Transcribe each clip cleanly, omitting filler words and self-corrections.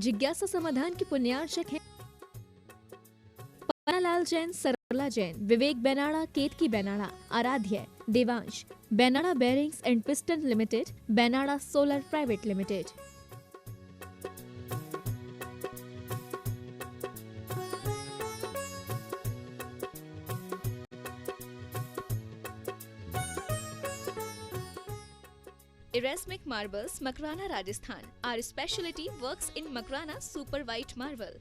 जिज्ञासा समाधान की पुण्यार्चक हैं पन्नालाल जैन, सरला जैन, विवेक बेनाड़ा, Ketaki Benada, Aaradhya, Devansh, Benada bearings and piston limited, Benada solar private limited. Erasmic Marbles, Makrana, Rajasthan. Our specialty works in Makrana Super White Marble.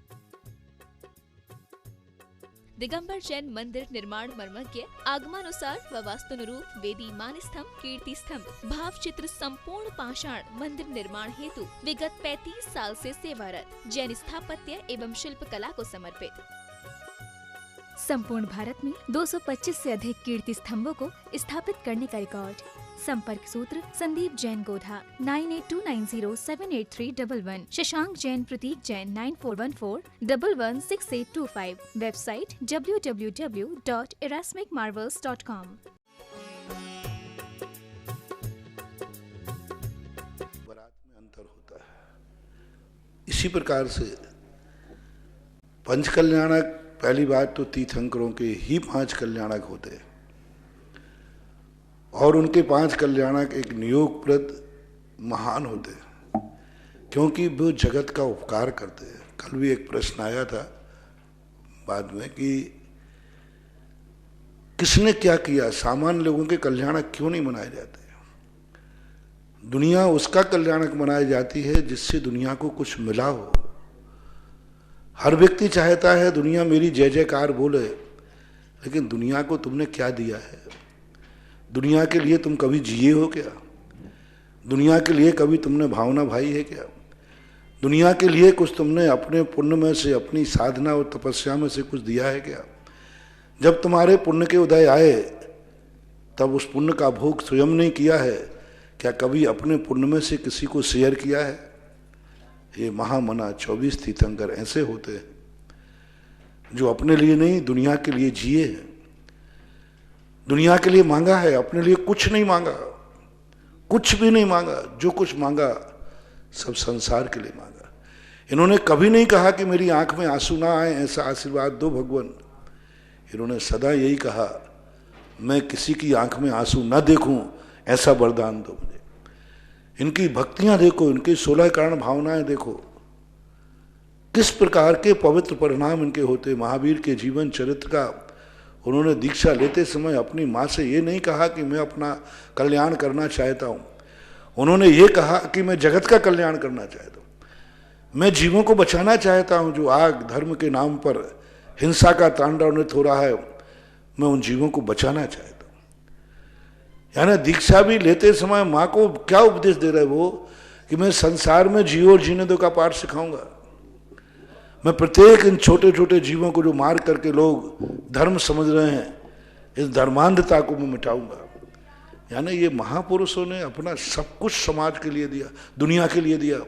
Digambar Jain मंदिर निर्माण मर्मज्ञ, आगमानुसार व वास्तुनुरूप वेदी, मानस्तंभ, कीर्ति स्तंभ, भाव चित्र संपूर्ण पाषाण मंदिर निर्माण हेतु विगत 35 साल से सेवारत, जैन स्थापत्य एवं शिल्प कला को समर्पित। संपूर्ण भारत में 225 से अधिक कीर्ति स्तंभों को स्थापित करने का रिकॉर्ड। संपर्क सूत्र संदीप जैन गोधा 9829078311, शशांक जैन, प्रतीक जैन 9414116825, वेबसाइट www.erasmicmarvels.com। बारात में अंतर होता है। इसी प्रकार से पंच कल्याणक, पहली बात तो तीर्थंकरों के ही 5 कल्याणक होते हैं और उनके 5 कल्याणक एक नियोगप्रद महान होते हैं, क्योंकि वो जगत का उपकार करते हैं। कल भी एक प्रश्न आया था बाद में कि किसने क्या किया, सामान्य लोगों के कल्याणक क्यों नहीं मनाए जाते। दुनिया उसका कल्याणक मनाई जाती है जिससे दुनिया को कुछ मिला हो। हर व्यक्ति चाहता है दुनिया मेरी जय जयकार बोले, लेकिन दुनिया को तुमने क्या दिया है? दुनिया के लिए तुम कभी जिए हो क्या? दुनिया के लिए कभी तुमने भावना भाई है क्या? दुनिया के लिए कुछ तुमने अपने पुण्य में से, अपनी साधना और तपस्या में से कुछ दिया है क्या? जब तुम्हारे पुण्य के उदय आए तब उस पुण्य का भोग स्वयं नहीं किया है क्या? कभी अपने पुण्य में से किसी को शेयर किया है? ये महामना 24 तीर्थंकर ऐसे होते हैं जो अपने लिए नहीं दुनिया के लिए जिए हैं। दुनिया के लिए मांगा है, अपने लिए कुछ नहीं मांगा, कुछ भी नहीं मांगा। जो कुछ मांगा सब संसार के लिए मांगा। इन्होंने कभी नहीं कहा कि मेरी आंख में आंसू ना आए, ऐसा आशीर्वाद दो भगवान। इन्होंने सदा यही कहा, मैं किसी की आंख में आंसू ना देखूं, ऐसा वरदान दो मुझे। इनकी भक्तियां देखो, इनकी 16 कारण भावनाएं देखो, किस प्रकार के पवित्र परिणाम इनके होते। महावीर के जीवन चरित्र का उन्होंने दीक्षा लेते समय अपनी माँ से ये नहीं कहा कि मैं अपना कल्याण करना चाहता हूँ, उन्होंने ये कहा कि मैं जगत का कल्याण करना चाहता हूँ, मैं जीवों को बचाना चाहता हूँ। जो आग धर्म के नाम पर हिंसा का तांडव नृत्य हो रहा है, मैं उन जीवों को बचाना चाहता हूँ। यानी दीक्षा भी लेते समय माँ को क्या उपदेश दे रहे वो कि मैं संसार में जियो और जीने दो का पाठ सिखाऊंगा। मैं प्रत्येक इन छोटे छोटे जीवों को जो मार करके लोग धर्म समझ रहे हैं, इस धर्मांधता को मैं मिटाऊंगा। यानी ये महापुरुषों ने अपना सब कुछ समाज के लिए दिया, दुनिया के लिए दिया।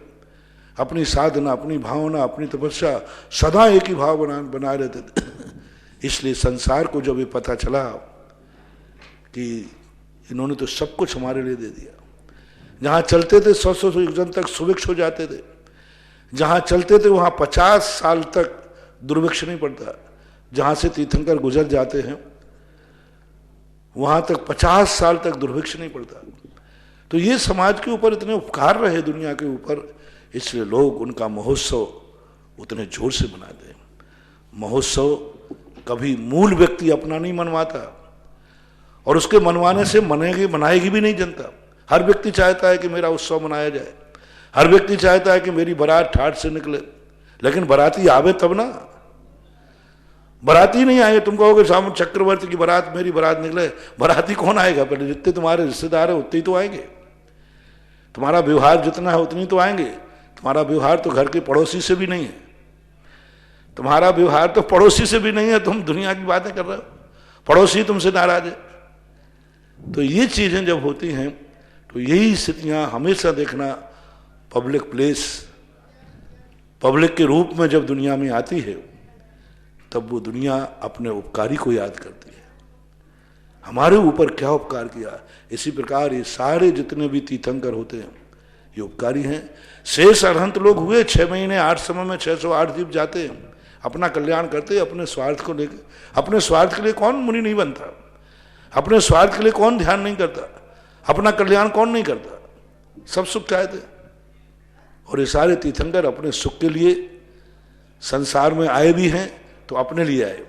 अपनी साधना, अपनी भावना, अपनी तपस्या सदा एक ही भाव बनाए रहते थे। इसलिए संसार को जब ये पता चला कि इन्होंने तो सब कुछ हमारे लिए दे दिया। जहाँ चलते थे 100 जन तक सुभिक्ष हो जाते थे, जहाँ चलते थे वहाँ 50 साल तक दुर्भिक्ष नहीं पड़ता। जहाँ से तीर्थंकर गुजर जाते हैं वहाँ तक 50 साल तक दुर्भिक्ष नहीं पड़ता। तो ये समाज के ऊपर इतने उपकार रहे दुनिया के ऊपर, इसलिए लोग उनका महोत्सव उतने जोर से मनाते हैं। महोत्सव कभी मूल व्यक्ति अपना नहीं मनवाता और उसके मनवाने से मनाएगी भी नहीं जनता। हर व्यक्ति चाहता है कि मेरा उत्सव मनाया जाए, हर व्यक्ति चाहता है कि मेरी बारात ठाठ से निकले, लेकिन बाराती आवे तब ना। बाराती नहीं आए, तुम कहोगे सामने चक्रवर्ती की बारात, मेरी बारात निकले, बाराती कौन आएगा? पहले जितने तुम्हारे रिश्तेदार है उतने ही तो आएंगे। तुम्हारा व्यवहार जितना है उतनी तो आएंगे। तुम्हारा व्यवहार तो घर के पड़ोसी से भी नहीं है, तुम्हारा व्यवहार तो पड़ोसी से भी नहीं है। तुम दुनिया की बातें कर रहे हो, पड़ोसी तुमसे नाराज है। तो ये चीजें जब होती हैं तो यही स्थितियां हमेशा देखना। पब्लिक प्लेस, पब्लिक के रूप में जब दुनिया में आती है तब वो दुनिया अपने उपकारी को याद करती है, हमारे ऊपर क्या उपकार किया। इसी प्रकार ये सारे जितने भी तीर्थंकर होते हैं ये उपकारी हैं। शेष अरहंत लोग हुए 6 महीने 8 समय में 608 द्वीप जाते हैं, अपना कल्याण करते हैं अपने स्वार्थ को लेकर। अपने स्वार्थ के लिए कौन मुनि नहीं बनता, अपने स्वार्थ के लिए कौन ध्यान नहीं करता, अपना कल्याण कौन नहीं करता, सब सुख चाहते। और ये सारे तीर्थंकर अपने सुख के लिए संसार में आए भी हैं तो अपने लिए आए,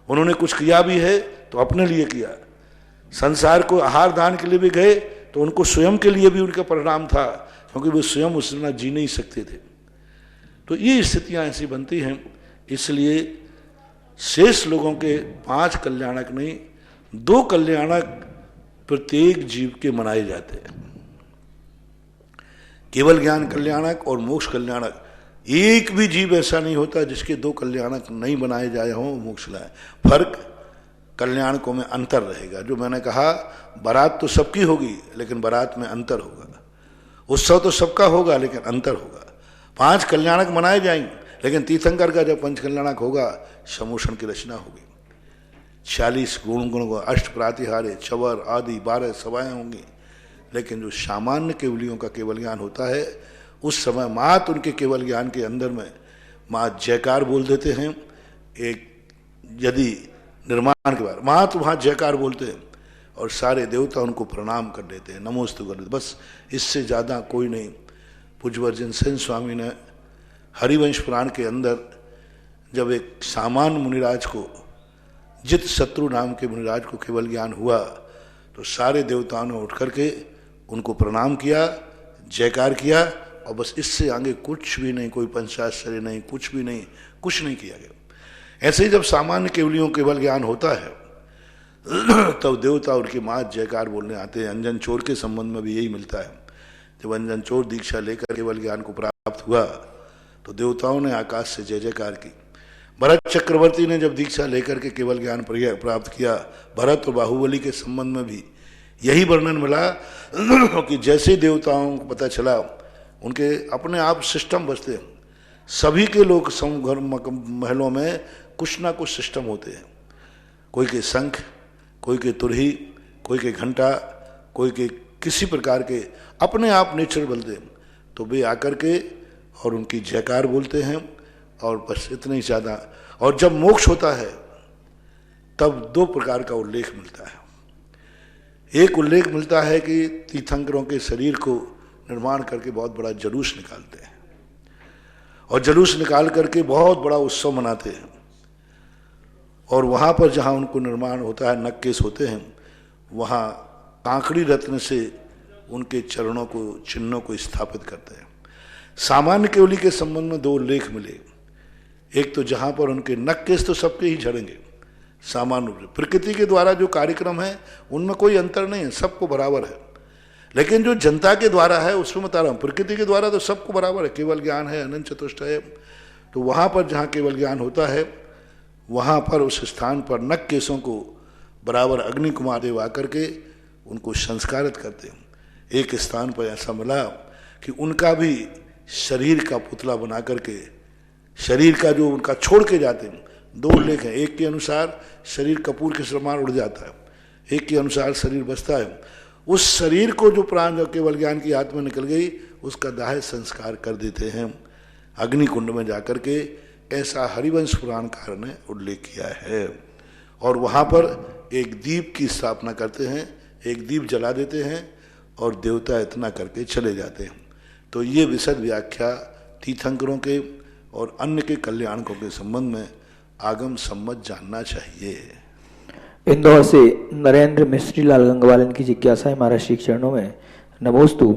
उन्होंने कुछ किया भी है तो अपने लिए किया। संसार को आहार दान के लिए भी गए तो उनको स्वयं के लिए भी उनका परिणाम था, क्योंकि वो स्वयं उस बिना जी नहीं सकते थे। तो ये स्थितियां ऐसी बनती हैं, इसलिए शेष लोगों के 5 कल्याणक नहीं 2 कल्याणक प्रत्येक जीव के मनाए जाते हैं। केवल ज्ञान कल्याणक और मोक्ष कल्याणक, एक भी जीव ऐसा नहीं होता जिसके 2 कल्याणक नहीं बनाए जाए हों, मोक्ष लाए। फर्क कल्याणकों में अंतर रहेगा। जो मैंने कहा बारात तो सबकी होगी लेकिन बारात में अंतर होगा, उत्सव तो सबका होगा लेकिन अंतर होगा। 5 कल्याणक मनाए जाएंगे लेकिन तीर्थंकर का जब 5 कल्याणक होगा समूषण की रचना होगी, 46 गुण अष्ट प्रातिहार्य चवर आदि 12 सभाएं होंगी। लेकिन जो सामान्य केवलियों का केवल ज्ञान होता है उस समय मात उनके केवल ज्ञान के अंदर में मात जयकार बोल देते हैं। एक यदि निर्माण के बाद मात वहाँ जयकार बोलते हैं और सारे देवता उनको प्रणाम कर देते हैं, नमोस्तु कर देते, बस इससे ज़्यादा कोई नहीं। पूज्यवर्जन सेन स्वामी ने हरिवंश पुराण के अंदर जब एक सामान्य मुनिराज को जित शत्रु नाम के मुनिराज को केवल ज्ञान हुआ तो सारे देवताओं ने उठ करके उनको प्रणाम किया, जयकार किया और बस इससे आगे कुछ भी नहीं, कोई पंचाश्चर्य नहीं, कुछ भी नहीं, कुछ नहीं किया गया। ऐसे ही जब सामान्य केवलियों केवल ज्ञान होता है तब देवता उनकी मात जयकार बोलने आते हैं। अंजन चोर के संबंध में भी यही मिलता है। जब अंजन चोर दीक्षा लेकर केवल ज्ञान को प्राप्त हुआ तो देवताओं ने आकाश से जय जयकार की। भरत चक्रवर्ती ने जब दीक्षा लेकर के केवल ज्ञान प्राप्त किया, भरत और बाहुबली के संबंध में भी यही वर्णन मिला कि जैसे देवताओं को पता चला उनके अपने आप सिस्टम बसते हैं। सभी के लोग घर महलों में कुछ ना कुछ सिस्टम होते हैं, कोई के शंख, कोई के तुरही, कोई के घंटा, कोई के किसी प्रकार के अपने आप नेचर बोलते हैं। तो वे आकर के और उनकी जयकार बोलते हैं और बस इतना ही ज़्यादा। और जब मोक्ष होता है तब 2 प्रकार का उल्लेख मिलता है। एक उल्लेख मिलता है कि तीर्थंकरों के शरीर को निर्माण करके बहुत बड़ा जुलूस निकालते हैं और जुलूस निकाल करके बहुत बड़ा उत्सव मनाते हैं। और वहाँ पर जहाँ उनको निर्माण होता है, नक्केस होते हैं, वहाँ कांकड़ी रत्न से उनके चरणों को, चिन्हों को स्थापित करते हैं। सामान्य केवली के संबंध में 2 उल्लेख मिले। एक तो जहाँ पर उनके नक्केस तो सबके ही झड़ेंगे सामान्य रूप से, प्रकृति के द्वारा जो कार्यक्रम है उनमें कोई अंतर नहीं है, सबको बराबर है। लेकिन जो जनता के द्वारा है उसमें बता रहा हूँ, प्रकृति के द्वारा तो सबको बराबर है, केवल ज्ञान है, अनंत चतुष्ट है। तो वहाँ पर जहाँ केवल ज्ञान होता है वहाँ पर उस स्थान पर नक्केशों को बराबर अग्नि कुमार देव आकर के उनको संस्कारित करते हैं। एक स्थान पर ऐसा मिला कि उनका भी शरीर का पुतला बना करके शरीर का जो उनका छोड़ के जाते हैं। 2 उल्लेख हैं, एक के अनुसार शरीर कपूर के समान उड़ जाता है, एक के अनुसार शरीर बचता है। उस शरीर को जो प्राण जो केवल ज्ञान की आत्मा निकल गई उसका दाह संस्कार कर देते हैं अग्नि कुंड में जाकर के। ऐसा हरिवंश पुराणकार ने उल्लेख किया है। और वहाँ पर एक दीप की स्थापना करते हैं, एक दीप जला देते हैं और देवता इतना करके चले जाते हैं। तो ये विशद व्याख्या तीर्थंकरों के और अन्य के कल्याणकों के संबंध में आगम सम्मत जानना चाहिए। इंदौर से नरेंद्र मिस्त्री लाल गंगवालन की जिज्ञासा है महाराज श्री चरणों में। नमोस्तु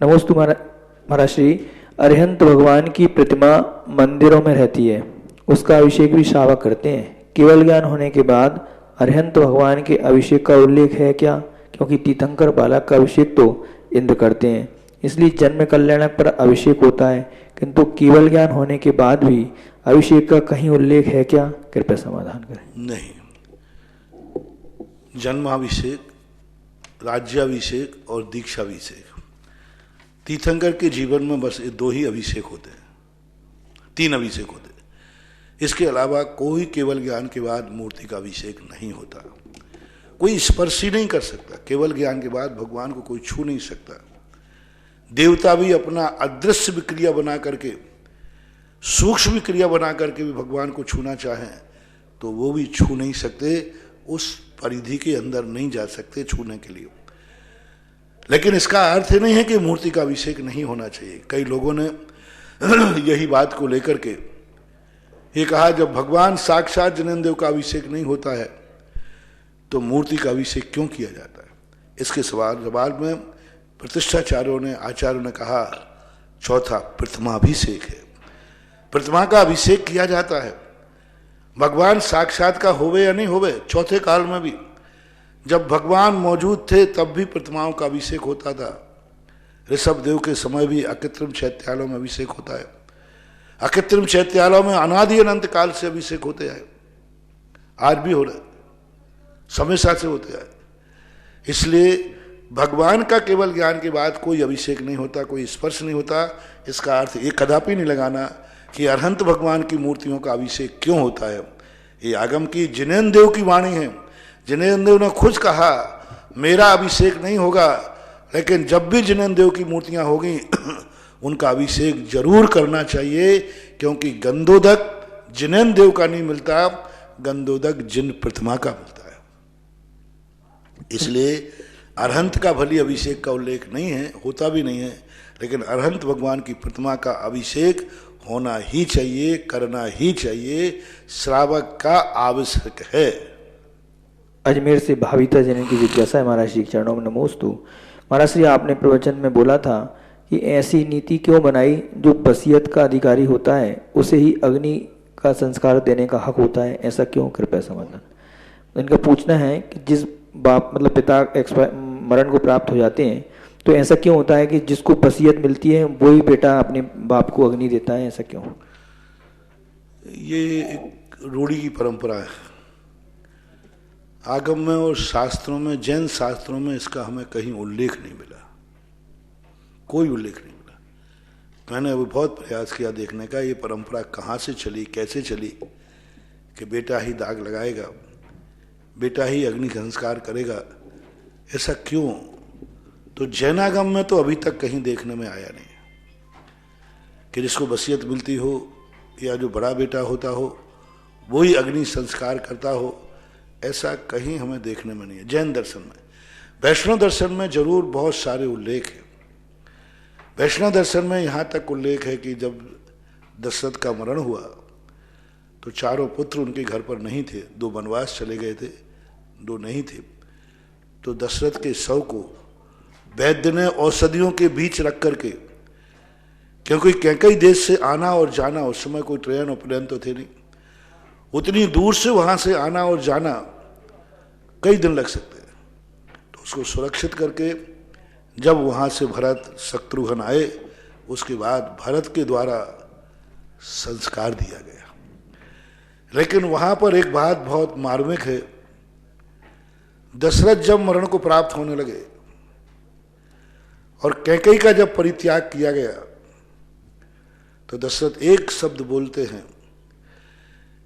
महाराज श्री, अरिहंत भगवान की प्रतिमा मंदिरों में रहती है, उसका अभिषेक भी श्रावक करते हैं। केवल ज्ञान होने के बाद अरिहंत भगवान के अभिषेक का उल्लेख है क्या? क्योंकि तीर्थंकर बालक का अभिषेक तो इंद्र करते हैं, इसलिए जन्म कल्याणक पर अभिषेक होता है, किंतु केवल ज्ञान होने के बाद भी अभिषेक का कहीं उल्लेख है क्या? कृपया समाधान करें। नहीं, जन्माभिषेक, राज्याभिषेक और दीक्षाभिषेक, तीर्थंकर के जीवन में बस ये 2 ही अभिषेक होते हैं, 3 अभिषेक होते हैं। इसके अलावा कोई केवल ज्ञान के बाद मूर्ति का अभिषेक नहीं होता। कोई स्पर्श ही नहीं कर सकता। केवल ज्ञान के बाद भगवान को कोई छू नहीं सकता। देवता भी अपना अदृश्य विक्रिया बना करके, सूक्ष्म विक्रिया बना करके भी भगवान को छूना चाहें तो वो भी छू नहीं सकते, उस परिधि के अंदर नहीं जा सकते छूने के लिए। लेकिन इसका अर्थ नहीं है कि मूर्ति का अभिषेक नहीं होना चाहिए। कई लोगों ने यही बात को लेकर के ये कहा, जब भगवान साक्षात जिनेंद्र देव का अभिषेक नहीं होता है तो मूर्ति का अभिषेक क्यों किया जाता है? इसके जवाब में प्रतिष्ठाचार्यों ने, आचार्यों ने कहा, चौथा प्रतिमाभिषेक है। प्रतिमा का अभिषेक किया जाता है, भगवान साक्षात का होवे या नहीं होवे। चौथे काल में भी जब भगवान मौजूद थे तब भी प्रतिमाओं का अभिषेक होता था। ऋषभ देव के समय भी अकृत्रिम चैत्यालयों में अभिषेक होता है। अकृत्रिम चैत्यालयों में अनादि अनंत काल से अभिषेक होते हैं, आज भी हो रहे, हमेशा से होते हैं। इसलिए भगवान का केवल ज्ञान के बाद कोई अभिषेक नहीं होता, कोई स्पर्श नहीं होता। इसका अर्थ ये कदापि नहीं लगाना कि अरहंत भगवान की मूर्तियों का अभिषेक क्यों होता है। ये आगम की जिनेंद्र देव की वाणी है। जिनेंद्र देव ने खुद कहा, मेरा अभिषेक नहीं होगा, लेकिन जब भी जिनेंद्र देव की मूर्तियां होगी उनका अभिषेक जरूर करना चाहिए, क्योंकि गंधोदक जिनेंद्र देव का नहीं मिलता, गंधोदक जिन प्रतिमा का मिलता है। इसलिए अरहंत का भली अभिषेक का उल्लेख नहीं है, होता भी नहीं है, लेकिन अरहंत भगवान की प्रतिमा का अभिषेक होना ही चाहिए, करना ही चाहिए, श्रावक का आवश्यक है। अजमेर से भाविता जन की जिज्ञासा है महाराज श्री चरणों में नमोस्तु। महाराज श्री, आपने प्रवचन में बोला था कि ऐसी नीति क्यों बनाई, जो वसीयत का अधिकारी होता है उसे ही अग्नि का संस्कार देने का हक होता है, ऐसा क्यों? कृपया समाधान। इनका पूछना है कि जिस बाप मतलब पिता मरण को प्राप्त हो जाते हैं तो ऐसा क्यों होता है कि जिसको वसीयत मिलती है वही बेटा अपने बाप को अग्नि देता है, ऐसा क्यों? ये एक रूढ़ी की परंपरा है। आगम में और शास्त्रों में, जैन शास्त्रों में इसका हमें कहीं उल्लेख नहीं मिला, कोई उल्लेख नहीं मिला। मैंने अभी बहुत प्रयास किया देखने का ये परंपरा कहाँ से चली, कैसे चली, कि बेटा ही दाग लगाएगा, बेटा ही अग्नि संस्कार करेगा, ऐसा क्यों? तो जैनागम में तो अभी तक कहीं देखने में आया नहीं कि जिसको वसीयत मिलती हो या जो बड़ा बेटा होता हो वही अग्नि संस्कार करता हो, ऐसा कहीं हमें देखने में नहीं है जैन दर्शन में। वैष्णव दर्शन में जरूर बहुत सारे उल्लेख है। वैष्णव दर्शन में यहाँ तक उल्लेख है कि जब दशरथ का मरण हुआ तो चारों पुत्र उनके घर पर नहीं थे, 2 वनवास चले गए थे, 2 नहीं थे। तो दशरथ के शव को वैद्य ने औषधियों के बीच रख करके, क्योंकि कई देश से आना और जाना, उस समय कोई ट्रेन और प्लेन तो थे नहीं, उतनी दूर से वहां से आना और जाना कई दिन लग सकते हैं। तो उसको सुरक्षित करके जब वहां से भरत शत्रुघ्न आए, उसके बाद भरत के द्वारा संस्कार दिया गया। लेकिन वहां पर एक बात बहुत मार्मिक है, दशरथ जब मरण को प्राप्त होने लगे और कैकेयी का जब परित्याग किया गया तो दशरथ एक शब्द बोलते हैं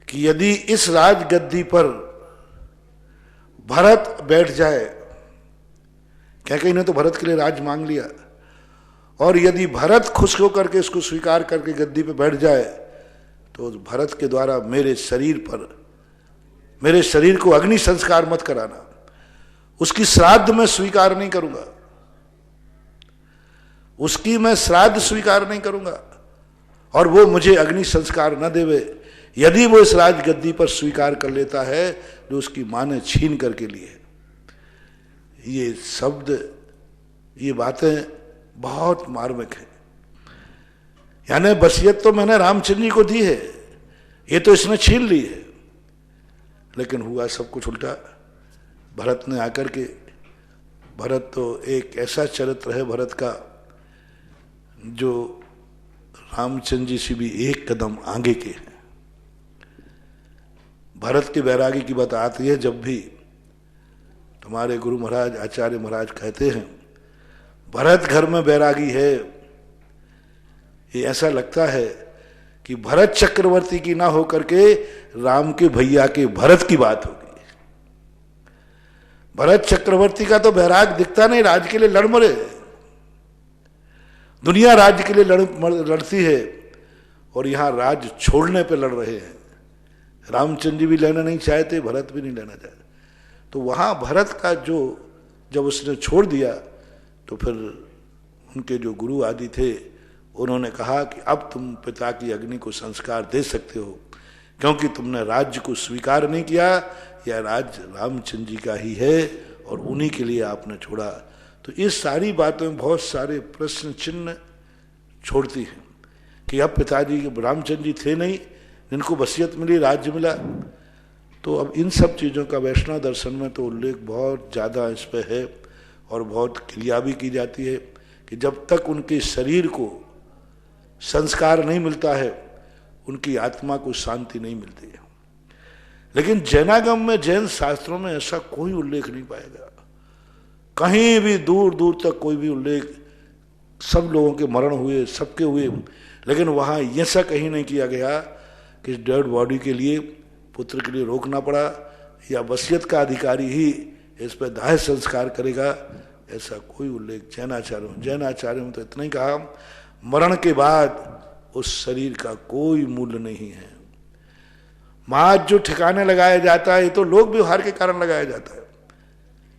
कि यदि इस राजगद्दी पर भरत बैठ जाए, कैकेयी ने तो भरत के लिए राज मांग लिया, और यदि भरत खुश होकर के इसको स्वीकार करके गद्दी पे बैठ जाए तो भरत के द्वारा मेरे शरीर को अग्नि संस्कार मत कराना, उसकी श्राद्ध मैं स्वीकार नहीं करूंगा, उसकी मैं श्राद्ध स्वीकार नहीं करूंगा, और वो मुझे अग्नि संस्कार न देवे। यदि वो इस राजगद्दी पर स्वीकार कर लेता है जो उसकी मां ने छीन करके लिए। ये शब्द, ये बातें बहुत मार्मिक है। यानी वसीयत तो मैंने रामचंद्र जी को दी है, ये तो इसने छीन ली है। लेकिन हुआ सब कुछ उल्टा। भरत ने आकर के, भरत तो एक ऐसा चरित्र है भरत का जो रामचंद्र जी से भी एक कदम आगे के हैं। भरत के बैरागी की बात आती है, जब भी तुम्हारे गुरु महाराज आचार्य महाराज कहते हैं भरत घर में बैरागी है, ये ऐसा लगता है कि भरत चक्रवर्ती की ना होकर के राम के भैया के भरत की बात होगी। भरत चक्रवर्ती का तो बैराग दिखता नहीं, राज के लिए लड़ मरे। दुनिया राज्य के लिए लड़ती है और यहाँ राज्य छोड़ने पे लड़ रहे हैं। रामचंद्र जी भी लेना नहीं चाहते, भरत भी नहीं लेना चाहते। तो वहाँ भरत का जो जब उसने छोड़ दिया तो फिर उनके जो गुरु आदि थे उन्होंने कहा कि अब तुम पिता की अग्नि को संस्कार दे सकते हो, क्योंकि तुमने राज्य को स्वीकार नहीं किया, यह राज्य रामचंद्र जी का ही है और उन्हीं के लिए आपने छोड़ा। तो इस सारी बातों में बहुत सारे प्रश्न चिन्ह छोड़ती हैं कि अब पिताजी रामचंद्र जी थे नहीं, जिनको वसीयत मिली, राज्य मिला। तो अब इन सब चीज़ों का वैष्णव दर्शन में तो उल्लेख बहुत ज़्यादा इस पर है और बहुत क्रिया भी की जाती है कि जब तक उनके शरीर को संस्कार नहीं मिलता है उनकी आत्मा को शांति नहीं मिलती है। लेकिन जैनागम में, जैन शास्त्रों में ऐसा कोई उल्लेख नहीं पाएगा, कहीं भी दूर दूर तक कोई भी उल्लेख। सब लोगों के मरण हुए, सबके हुए, लेकिन वहाँ ऐसा कहीं नहीं किया गया कि डेड बॉडी के लिए, पुत्र के लिए रोकना पड़ा या वसीयत का अधिकारी ही इस पर दाह संस्कार करेगा, ऐसा कोई उल्लेख जैनाचार्यों में तो इतना ही कहा, मरण के बाद उस शरीर का कोई मूल्य नहीं है। माज जो ठिकाने लगाया जाता है ये तो लोक व्यवहार के कारण लगाया जाता है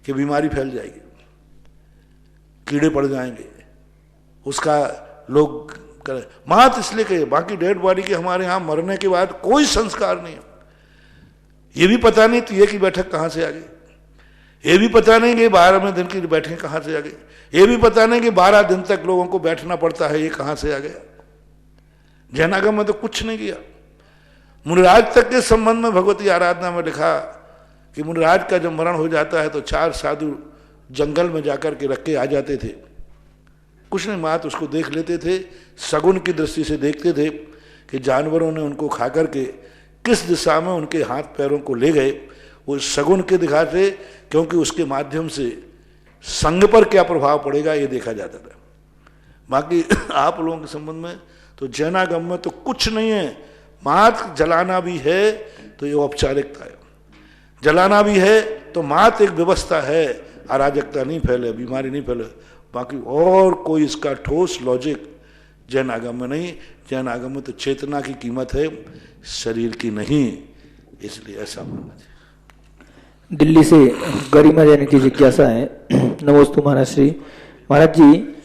कि बीमारी फैल जाएगी, कीड़े पड़ जाएंगे, उसका लोग करें। मात इसलिए कहे, बाकी डेड बॉडी के हमारे यहाँ मरने के बाद कोई संस्कार नहीं है। ये भी पता नहीं तो ये की बैठक कहाँ से आ गई, ये भी पता नहीं कि 12वें दिन की बैठकें कहाँ से आ गई, ये भी पता नहीं कि 12 दिन तक लोगों को बैठना पड़ता है, ये कहाँ से आ गया। जैनागम में तो कुछ नहीं किया। मुनिराज तक के संबंध में भगवती आराधना में लिखा कि मुनिराज का जब मरण हो जाता है तो 4 साधु जंगल में जाकर के रख के आ जाते थे, कुछ नहीं, मात उसको देख लेते थे, शगुन की दृष्टि से देखते थे कि जानवरों ने उनको खा करके किस दिशा में उनके हाथ पैरों को ले गए, वो शगुन के दिखाते, क्योंकि उसके माध्यम से संघ पर क्या प्रभाव पड़ेगा ये देखा जाता था। बाकी आप लोगों के संबंध में तो जैनागम में तो कुछ नहीं है। मात जलाना भी है तो ये औपचारिकता है, जलाना भी है तो मात एक व्यवस्था है, अराजकता नहीं फैले, बीमारी नहीं फैले। बाकी और कोई इसका ठोस लॉजिक जैनागम में नहीं। जैनागम में तो चेतना की कीमत है, शरीर की नहीं, इसलिए ऐसा मानना चाहिए। दिल्ली से गरिमा जैन की जिज्ञासा है। नमोस्तु महाराज श्री। महाराज जी,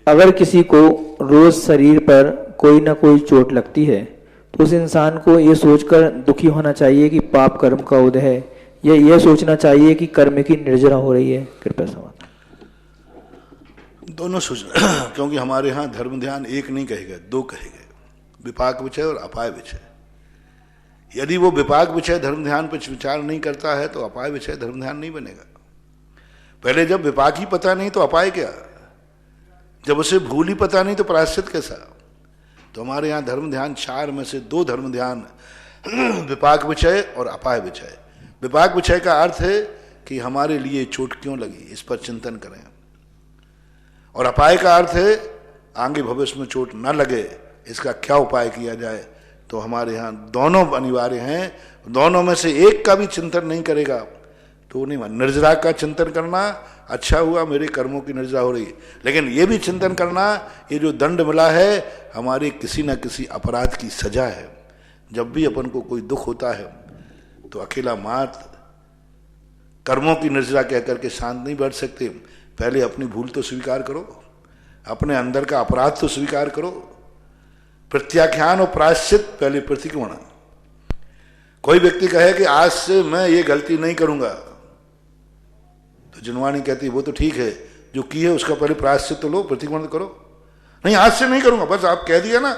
अगर किसी को रोज शरीर पर कोई ना कोई चोट लगती है तो उस इंसान को ये सोचकर दुखी होना चाहिए कि पाप कर्म का उदय है, या यह सोचना चाहिए कि कर्म की निर्जरा हो रही है? कृपया समाधान। दोनों सोचना, क्योंकि हमारे यहाँ धर्म ध्यान एक नहीं कहे गए, 2 कहे गए, विपाक विषय और अपाय विषय। यदि वो विपाक विषय धर्म ध्यान पर विचार नहीं करता है तो अपाय विषय धर्म ध्यान नहीं बनेगा। पहले जब विपाक ही पता नहीं तो अपाय क्या, जब उसे भूल ही पता नहीं तो प्रायश्चित कैसा। तो हमारे यहाँ धर्म ध्यान 4 में से 2 धर्म ध्यान विपाक विषय और अपाय विषय। विपाक विषय का अर्थ है कि हमारे लिए चोट क्यों लगी, इस पर चिंतन करें, और अपाय का अर्थ है आगे भविष्य में चोट न लगे, इसका क्या उपाय किया जाए। तो हमारे यहाँ दोनों अनिवार्य हैं, दोनों में से एक का भी चिंतन नहीं करेगा तो नहीं। निर्जरा का चिंतन करना, अच्छा हुआ मेरे कर्मों की निर्जरा हो रही, लेकिन ये भी चिंतन करना ये जो दंड मिला है हमारे किसी न किसी अपराध की सजा है। जब भी अपन को कोई दुख होता है तो अकेला मात कर्मों की निर्जरा कह करके शांत नहीं बैठ सकते। पहले अपनी भूल तो स्वीकार करो, अपने अंदर का अपराध तो स्वीकार करो। प्रत्याख्यान और प्रायश्चित, पहले प्रतिक्रमण। कोई व्यक्ति कहे कि आज से मैं ये गलती नहीं करूंगा तो जिनवाणी कहती है वो तो ठीक है, जो की है उसका पहले प्रायश्चित तो लो, प्रतिक्रमण करो। नहीं आज से नहीं करूंगा, बस आप कह दिया ना।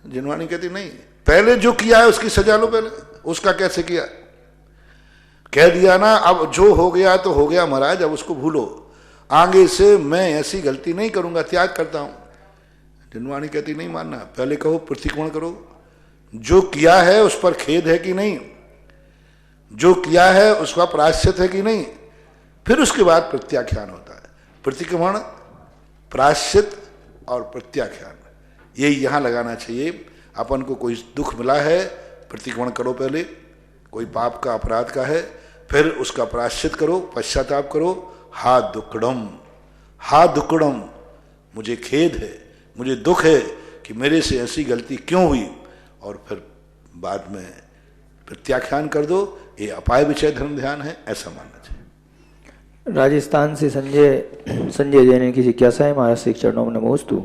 जिनवाणी कहती नहीं, पहले जो किया है उसकी सजा लो। पहले उसका कैसे किया, कह दिया ना, अब जो हो गया तो हो गया महाराज, अब उसको भूलो, आगे से मैं ऐसी गलती नहीं करूंगा, त्याग करता हूं। जिनवाणी कहती नहीं मानना, पहले कहो प्रतिक्रमण करो, जो किया है उस पर खेद है कि नहीं, जो किया है उसका प्रायश्चित है कि नहीं, फिर उसके बाद प्रत्याख्यान होता है। प्रतिक्रमण, प्रायश्चित और प्रत्याख्यान, ये यहाँ लगाना चाहिए। अपन को कोई दुख मिला है, प्रतिक्रमण करो पहले, कोई पाप का अपराध का है, फिर उसका प्रायश्चित करो, पश्चाताप करो। हा दुक्कड़म, मुझे खेद है, मुझे दुख है कि मेरे से ऐसी गलती क्यों हुई, और फिर बाद में प्रत्याख्यान कर दो, ये अपाय विषय धर्म ध्यान है, ऐसा मानना चाहिए। राजस्थान से संजय जैन की जिज्ञासा है, महाराज श्री चरणों में नमोस्तु।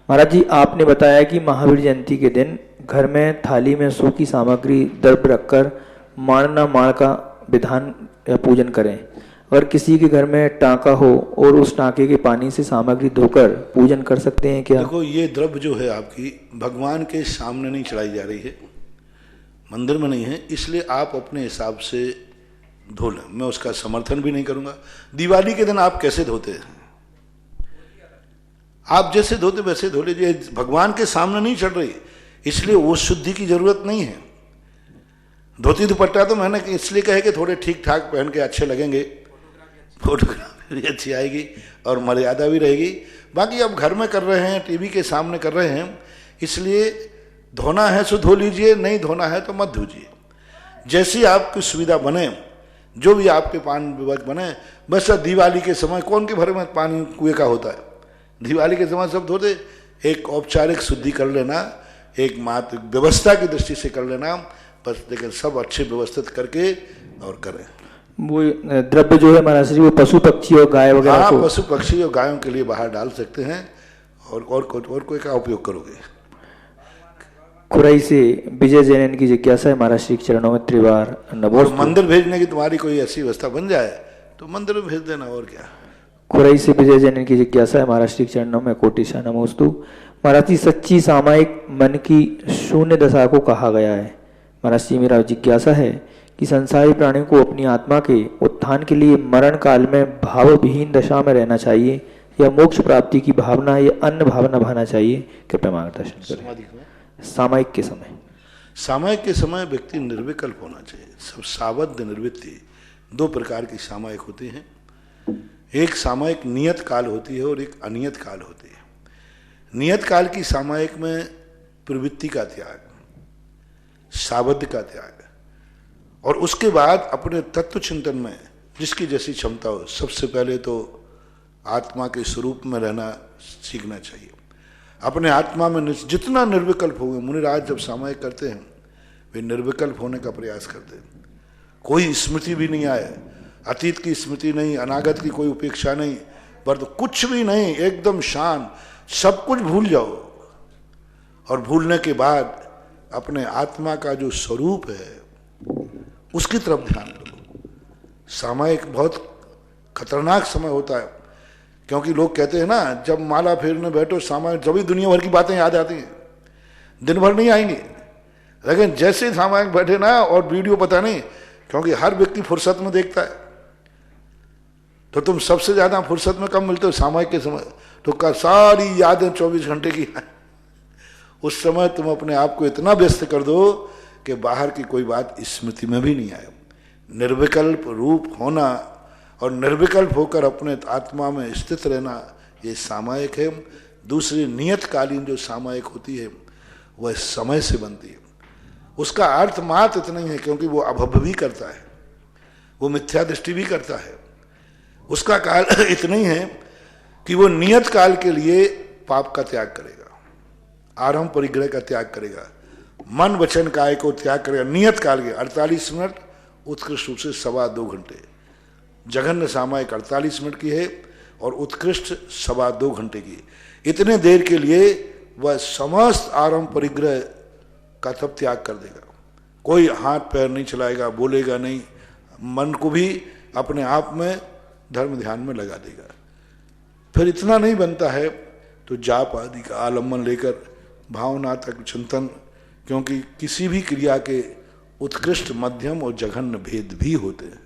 महाराज जी, आपने बताया कि महावीर जयंती के दिन घर में थाली में सूखी सामग्री द्रव्य रखकर माणना माण का विधान या पूजन करें। अगर किसी के घर में टांका हो और उस टांके के पानी से सामग्री धोकर पूजन कर सकते हैं क्या? देखो, ये द्रव्य जो है आपकी भगवान के सामने नहीं चढ़ाई जा रही है, मंदिर में नहीं है, इसलिए आप अपने हिसाब से धो लें। मैं उसका समर्थन भी नहीं करूंगा। दिवाली के दिन आप कैसे धोते हैं? आप जैसे धोते वैसे धो लीजिए, भगवान के सामने नहीं चढ़ रही, इसलिए वो शुद्धि की जरूरत नहीं है। धोती दुपट्टा तो मैंने इसलिए कहे कि थोड़े ठीक ठाक पहन के अच्छे लगेंगे, फोटोग्राफी भी अच्छी आएगी और मर्यादा भी रहेगी। बाकी अब घर में कर रहे हैं, टीवी के सामने कर रहे हैं, इसलिए धोना है सो धो लीजिए, नहीं धोना है तो मत धोजिए। जैसी आपकी सुविधा बने, जो भी आपके पानी विभाग बने। बस दिवाली के समय कौन के घर में पानी कुएं का होता है? दिवाली के समय सब धोते। एक औपचारिक शुद्धि कर लेना, एक मात्र व्यवस्था की दृष्टि से कर लेना बस, लेकिन सब अच्छे व्यवस्थित करके और करें। वो द्रव्य जो है महाराज जी, वो पशु पक्षी और गाय वगैरह? हाँ, पशु पक्षी और गायों के लिए बाहर डाल सकते हैं। और कोई का उपयोग करोगे? खुराई से विजय जैन की जिज्ञासा है, महाराज श्री चरणों में त्रिवार नमोस्तु। मंदिर भेजने की तुम्हारी कोई ऐसी व्यवस्था बन जाए तो मंदिर में भेज देना, और क्या। खुराई से विजय जैन की जिज्ञासा है, महाराज श्री चरणों में कोटिशा नमोस्तु। महाराज जी, सच्ची सामायिक मन की शून्य दशा को कहा गया है। महाराज जी, मेरा जिज्ञासा है कि संसारी प्राणियों को अपनी आत्मा के उत्थान के लिए मरण काल में भाव विहीन दशा में रहना चाहिए या मोक्ष प्राप्ति की भावना या अन्य भावना भाना चाहिए? कृपया मार्गदर्शन करें। सामायिक के समय, सामायिक के समय व्यक्ति निर्विकल्प होना चाहिए। सब सावध निवृत्ति, दो प्रकार की सामायिक होती हैं। एक सामायिक नियत काल होती है और एक अनियत काल होती है। नियत काल की सामायिक में प्रवृत्ति का त्याग, सावध का त्याग, और उसके बाद अपने तत्व चिंतन में जिसकी जैसी क्षमता हो, सबसे पहले तो आत्मा के स्वरूप में रहना सीखना चाहिए। अपने आत्मा में जितना निर्विकल्प हो गए, मुनिराज जब सामायिक करते हैं वे निर्विकल्प होने का प्रयास करते हैं। कोई स्मृति भी नहीं आए, अतीत की स्मृति नहीं, अनागत की कोई उपेक्षा नहीं, पर तो कुछ भी नहीं, एकदम शांत, सब कुछ भूल जाओ। और भूलने के बाद अपने आत्मा का जो स्वरूप है उसकी तरफ ध्यान दो। सामायिक बहुत खतरनाक समय होता है, क्योंकि लोग कहते हैं ना, जब माला फेरने बैठो सामायिक, जब भी दुनिया भर की बातें याद आती हैं, दिन भर नहीं आएंगी। लेकिन जैसे सामायिक बैठे ना, और वीडियो पता नहीं, क्योंकि हर व्यक्ति फुर्सत में देखता है, तो तुम सबसे ज्यादा फुर्सत में कब मिलते हो? सामायिक के समय। तो सारी यादें 24 घंटे की उस समय तुम अपने आप को इतना व्यस्त कर दो कि बाहर की कोई बात स्मृति में भी नहीं आए। निर्विकल्प रूप होना और निर्विकल्प होकर अपने आत्मा में स्थित रहना, ये सामायिक है। दूसरी नियतकालीन जो सामायिक होती है वह समय से बनती है। उसका अर्थ मात्र इतना ही है, क्योंकि वो अभव भी करता है, वो मिथ्या दृष्टि भी करता है। उसका काल इतना ही है कि वो नियत काल के लिए पाप का त्याग करेगा, आरंभ परिग्रह का त्याग करेगा, मन वचन काय को त्याग करेगा। नियत काल के 48 मिनट, उत्कृष्ट रूप से 2.25 घंटे। जघन्य सामायिक 48 मिनट की है और उत्कृष्ट 2.25 घंटे की। इतने देर के लिए वह समस्त आरंभ परिग्रह का तब त्याग कर देगा। कोई हाथ पैर नहीं चलाएगा, बोलेगा नहीं, मन को भी अपने आप में धर्म ध्यान में लगा देगा। फिर इतना नहीं बनता है तो जाप आदि का आलम्बन लेकर भावनात्मक चिंतन, क्योंकि किसी भी क्रिया के उत्कृष्ट, मध्यम और जघन्य भेद भी होते हैं।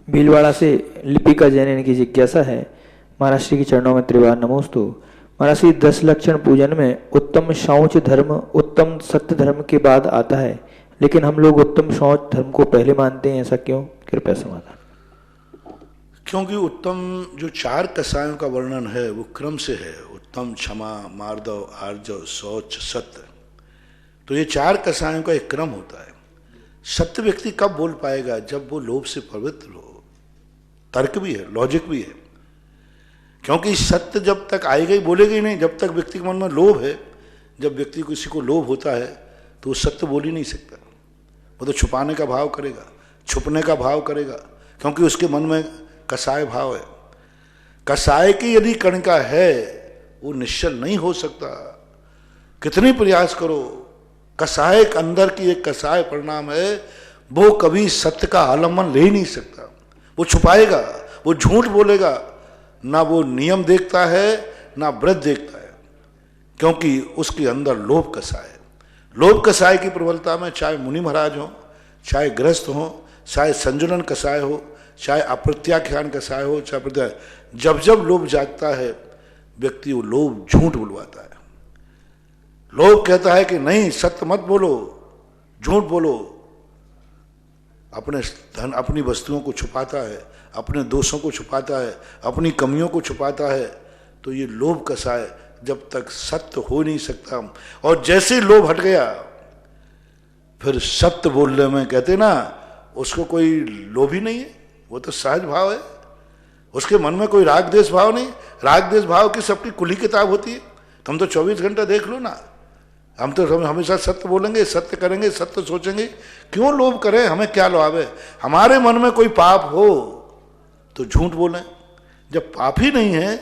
भीलवाड़ा से लिपिका जैन की जिज्ञासा है, महाराज श्री के चरणों में त्रिवार नमोस्तु। महाराज श्री, 10 लक्षण पूजन में उत्तम शौच धर्म उत्तम सत्य धर्म के बाद आता है, लेकिन हम लोग उत्तम शौच धर्म को पहले मानते हैं, ऐसा क्यों? कृपया समाधान। क्योंकि उत्तम जो 4 कसायों का वर्णन है वो क्रम से है, उत्तम, क्षमा, मार्दव, आर्जव, शौच, सत्य। तो ये 4 कसायों का एक क्रम होता है। सत्य व्यक्ति कब बोल पाएगा? जब वो लोभ से पवित्र हो। तर्क भी है, लॉजिक भी है, क्योंकि सत्य जब तक आएगा ही बोलेगा ही नहीं, जब तक व्यक्ति के मन में लोभ है। जब व्यक्ति किसी को लोभ होता है तो वो सत्य बोल ही नहीं सकता, वो तो छुपाने का भाव करेगा, छुपने का भाव करेगा, क्योंकि उसके मन में कसाय भाव है। कसाय की यदि कणिका है वो निश्चल नहीं हो सकता, कितनी प्रयास करो। कसाय के अंदर की एक कसाय परिणाम है, वो कभी सत्य का आलम्बन ले ही नहीं सकता, वो छुपाएगा, वो झूठ बोलेगा, ना वो नियम देखता है ना व्रत देखता है, क्योंकि उसके अंदर लोभ कसाय है। लोभ कसाय की प्रबलता में चाहे मुनि महाराज हो, चाहे गृहस्थ हो, चाहे संजुलन कसाय हो, चाहे अप्रत्याख्यान कसाय हो, चाहे जब जब लोभ जागता है व्यक्ति वो लोभ झूठ बुलवाता है। लोभ कहता है कि नहीं सत्य मत बोलो, झूठ बोलो, अपने धन अपनी वस्तुओं को छुपाता है, अपने दोषों को छुपाता है, अपनी कमियों को छुपाता है। तो ये लोभ कसाय जब तक सत्य हो नहीं सकता। और जैसे लोभ हट गया फिर सत्य बोलने में कहते ना उसको कोई लोभ ही नहीं है, वो तो सहज भाव है, उसके मन में कोई राग द्वेष भाव नहीं। राग द्वेष भाव की सबकी खुली किताब होती है। तुम तो 24 घंटा देख लो ना, हम तो हमेशा सत्य बोलेंगे, सत्य करेंगे, सत्य सोचेंगे, क्यों लोभ करें, हमें क्या लाभ है। हमारे मन में कोई पाप हो तो झूठ बोलें, जब पाप ही नहीं है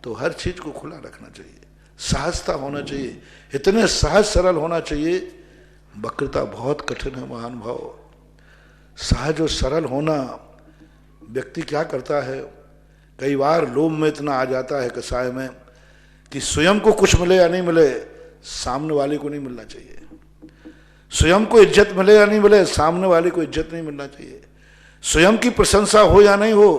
तो हर चीज को खुला रखना चाहिए, सहजता होना चाहिए, इतने सहज सरल होना चाहिए। वक्रता बहुत कठिन है महान भाव। सहज और सरल होना, व्यक्ति क्या करता है, कई बार लोभ में इतना आ जाता है कसाय में कि स्वयं को कुछ मिले या नहीं मिले, सामने वाले को नहीं मिलना चाहिए। स्वयं को इज्जत मिले या नहीं मिले, सामने वाले को इज्जत नहीं मिलना चाहिए। स्वयं की प्रशंसा हो या नहीं हो,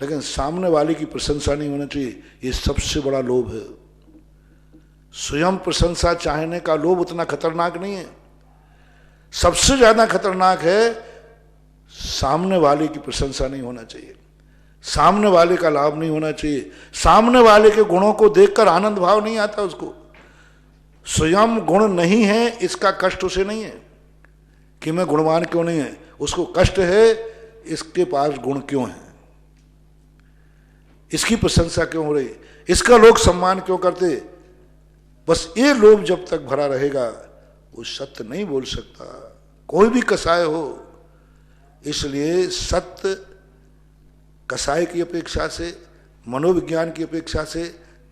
लेकिन सामने वाले की प्रशंसा नहीं होना चाहिए। ये सबसे बड़ा लोभ है। स्वयं प्रशंसा चाहने का लोभ उतना खतरनाक नहीं है, सबसे ज्यादा खतरनाक है सामने वाले की प्रशंसा नहीं होना चाहिए, सामने वाले का लाभ नहीं होना चाहिए, सामने वाले के गुणों को देखकर आनंद भाव नहीं आता उसको। स्वयं गुण नहीं है इसका कष्ट उसे नहीं है कि मैं गुणवान क्यों नहीं है, उसको कष्ट है इसके पास गुण क्यों है, इसकी प्रशंसा क्यों हो रही, इसका लोग सम्मान क्यों करते। बस ये लोभ जब तक भरा रहेगा वो सत्य नहीं बोल सकता, कोई भी कसाय हो। इसलिए सत्य कसाय की अपेक्षा से, मनोविज्ञान की अपेक्षा से,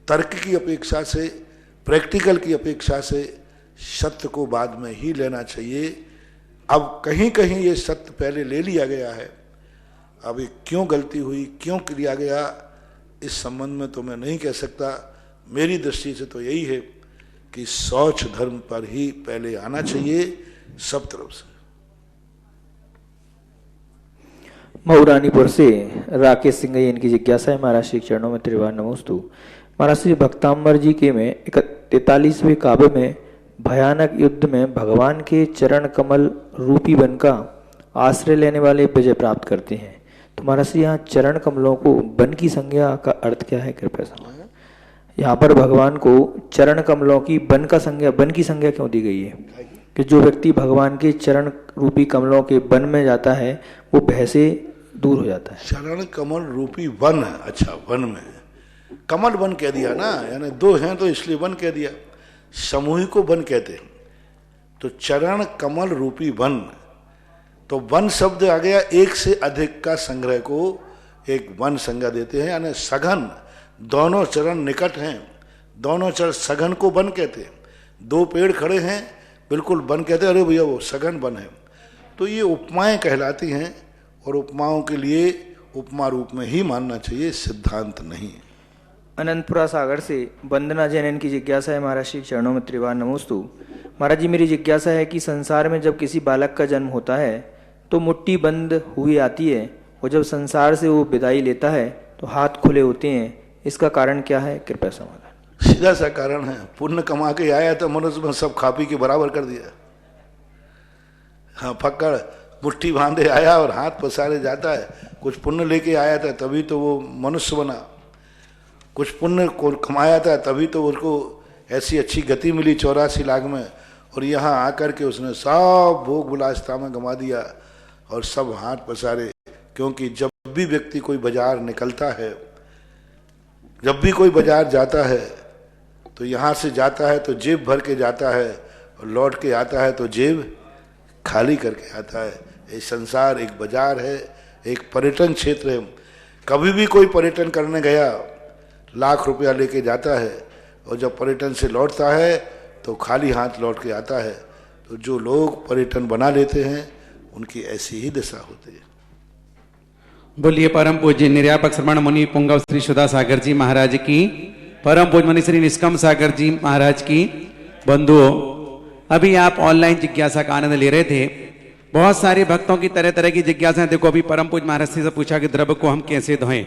तर्क की अपेक्षा से, प्रैक्टिकल की अपेक्षा से सत्य को बाद में ही लेना चाहिए। अब कहीं कहीं ये सत्य पहले ले लिया गया है, अब ये क्यों गलती हुई, क्यों किया गया, इस संबंध में तो मैं नहीं कह सकता। मेरी दृष्टि से तो यही है कि शौच धर्म पर ही पहले आना चाहिए सब तरफ से। मऊरानीपुर से राकेश सिंह इनकी जिज्ञासा है, महाराज श्री चरणों में त्रिवार नमोस्तु। महाराज श्री भक्तांबर जी के में 43वें काव्य में भयानक युद्ध में भगवान के चरण कमल रूपी वन का आश्रय लेने वाले विजय प्राप्त करते हैं। तो महाराज श्री यहाँ चरण कमलों को वन की संज्ञा का अर्थ क्या है, कृपया समझाएं। यहाँ पर भगवान को चरण कमलों की वन की संज्ञा क्यों दी गई है कि जो व्यक्ति भगवान के चरण रूपी कमलों के वन में जाता है वो भय से दूर हो जाता है। चरण कमल रूपी वन है, अच्छा वन में कमल वन कह दिया ना, यानी दो हैं तो इसलिए वन कह दिया, समूह को वन कहते हैं। तो चरण कमल रूपी वन, तो वन शब्द आ गया एक से अधिक का संग्रह को एक वन संज्ञा देते हैं, यानी सघन, दोनों चरण निकट हैं, दोनों चरण सघन को वन कहते हैं। दो पेड़ खड़े हैं बिल्कुल वन कहते हैं, अरे भैया वो सघन वन है। तो ये उपमाएं कहलाती हैं और उपमाओं के लिए उपमा रूप में ही मानना चाहिए, सिद्धांत नहीं। अनंतपुरा सागर से वंदना जैन की जिज्ञासा है, महाराज श्री चरणों में त्रिवार नमोस्तु। महाराज जी मेरी जिज्ञासा है कि संसार में जब किसी बालक का जन्म होता है तो मुट्ठी बंद हुई आती है और जब संसार से वो विदाई लेता है तो हाथ खुले होते हैं, इसका कारण क्या है, कृपया समाधान। सीधा सा कारण है, पुण्य कमा के आया तो मनुष्य में सब खा पी के बराबर कर दिया। हाँ, पकड़ मुट्ठी बांधे आया और हाथ पसारे जाता है। कुछ पुण्य लेके आया था तभी तो वो मनुष्य बना, कुछ पुण्य को कमाया था तभी तो उसको ऐसी अच्छी गति मिली 84 लाख में, और यहाँ आकर के उसने सब भोग विलासिता में गंवा दिया और सब हाथ पसारे। क्योंकि जब भी व्यक्ति कोई बाजार निकलता है, जब भी कोई बाजार जाता है तो यहाँ से जाता है तो जेब भर के जाता है और लौट के आता है तो जेब खाली करके आता है। ये संसार एक बाजार है, एक पर्यटन क्षेत्र है। कभी भी कोई पर्यटन करने गया लाख रुपया लेके जाता है और जब पर्यटन से लौटता है तो खाली हाथ लौट के आता है। तो जो लोग पर्यटन बना लेते हैं उनकी ऐसी ही दशा होती है। बोलिए परम पूज्य निर्यापक श्रवण मुनि पुंगव श्री सुधा सागर जी महाराज की, परम पूज्य मुनि श्री निष्कम सागर जी महाराज की। बंधुओं, अभी आप ऑनलाइन जिज्ञासा का आनंद ले रहे थे। बहुत सारे भक्तों की तरह तरह की जिज्ञासा। देखो, अभी परम पूज्य महाराज से पूछा कि द्रव्य को हम कैसे धोएं।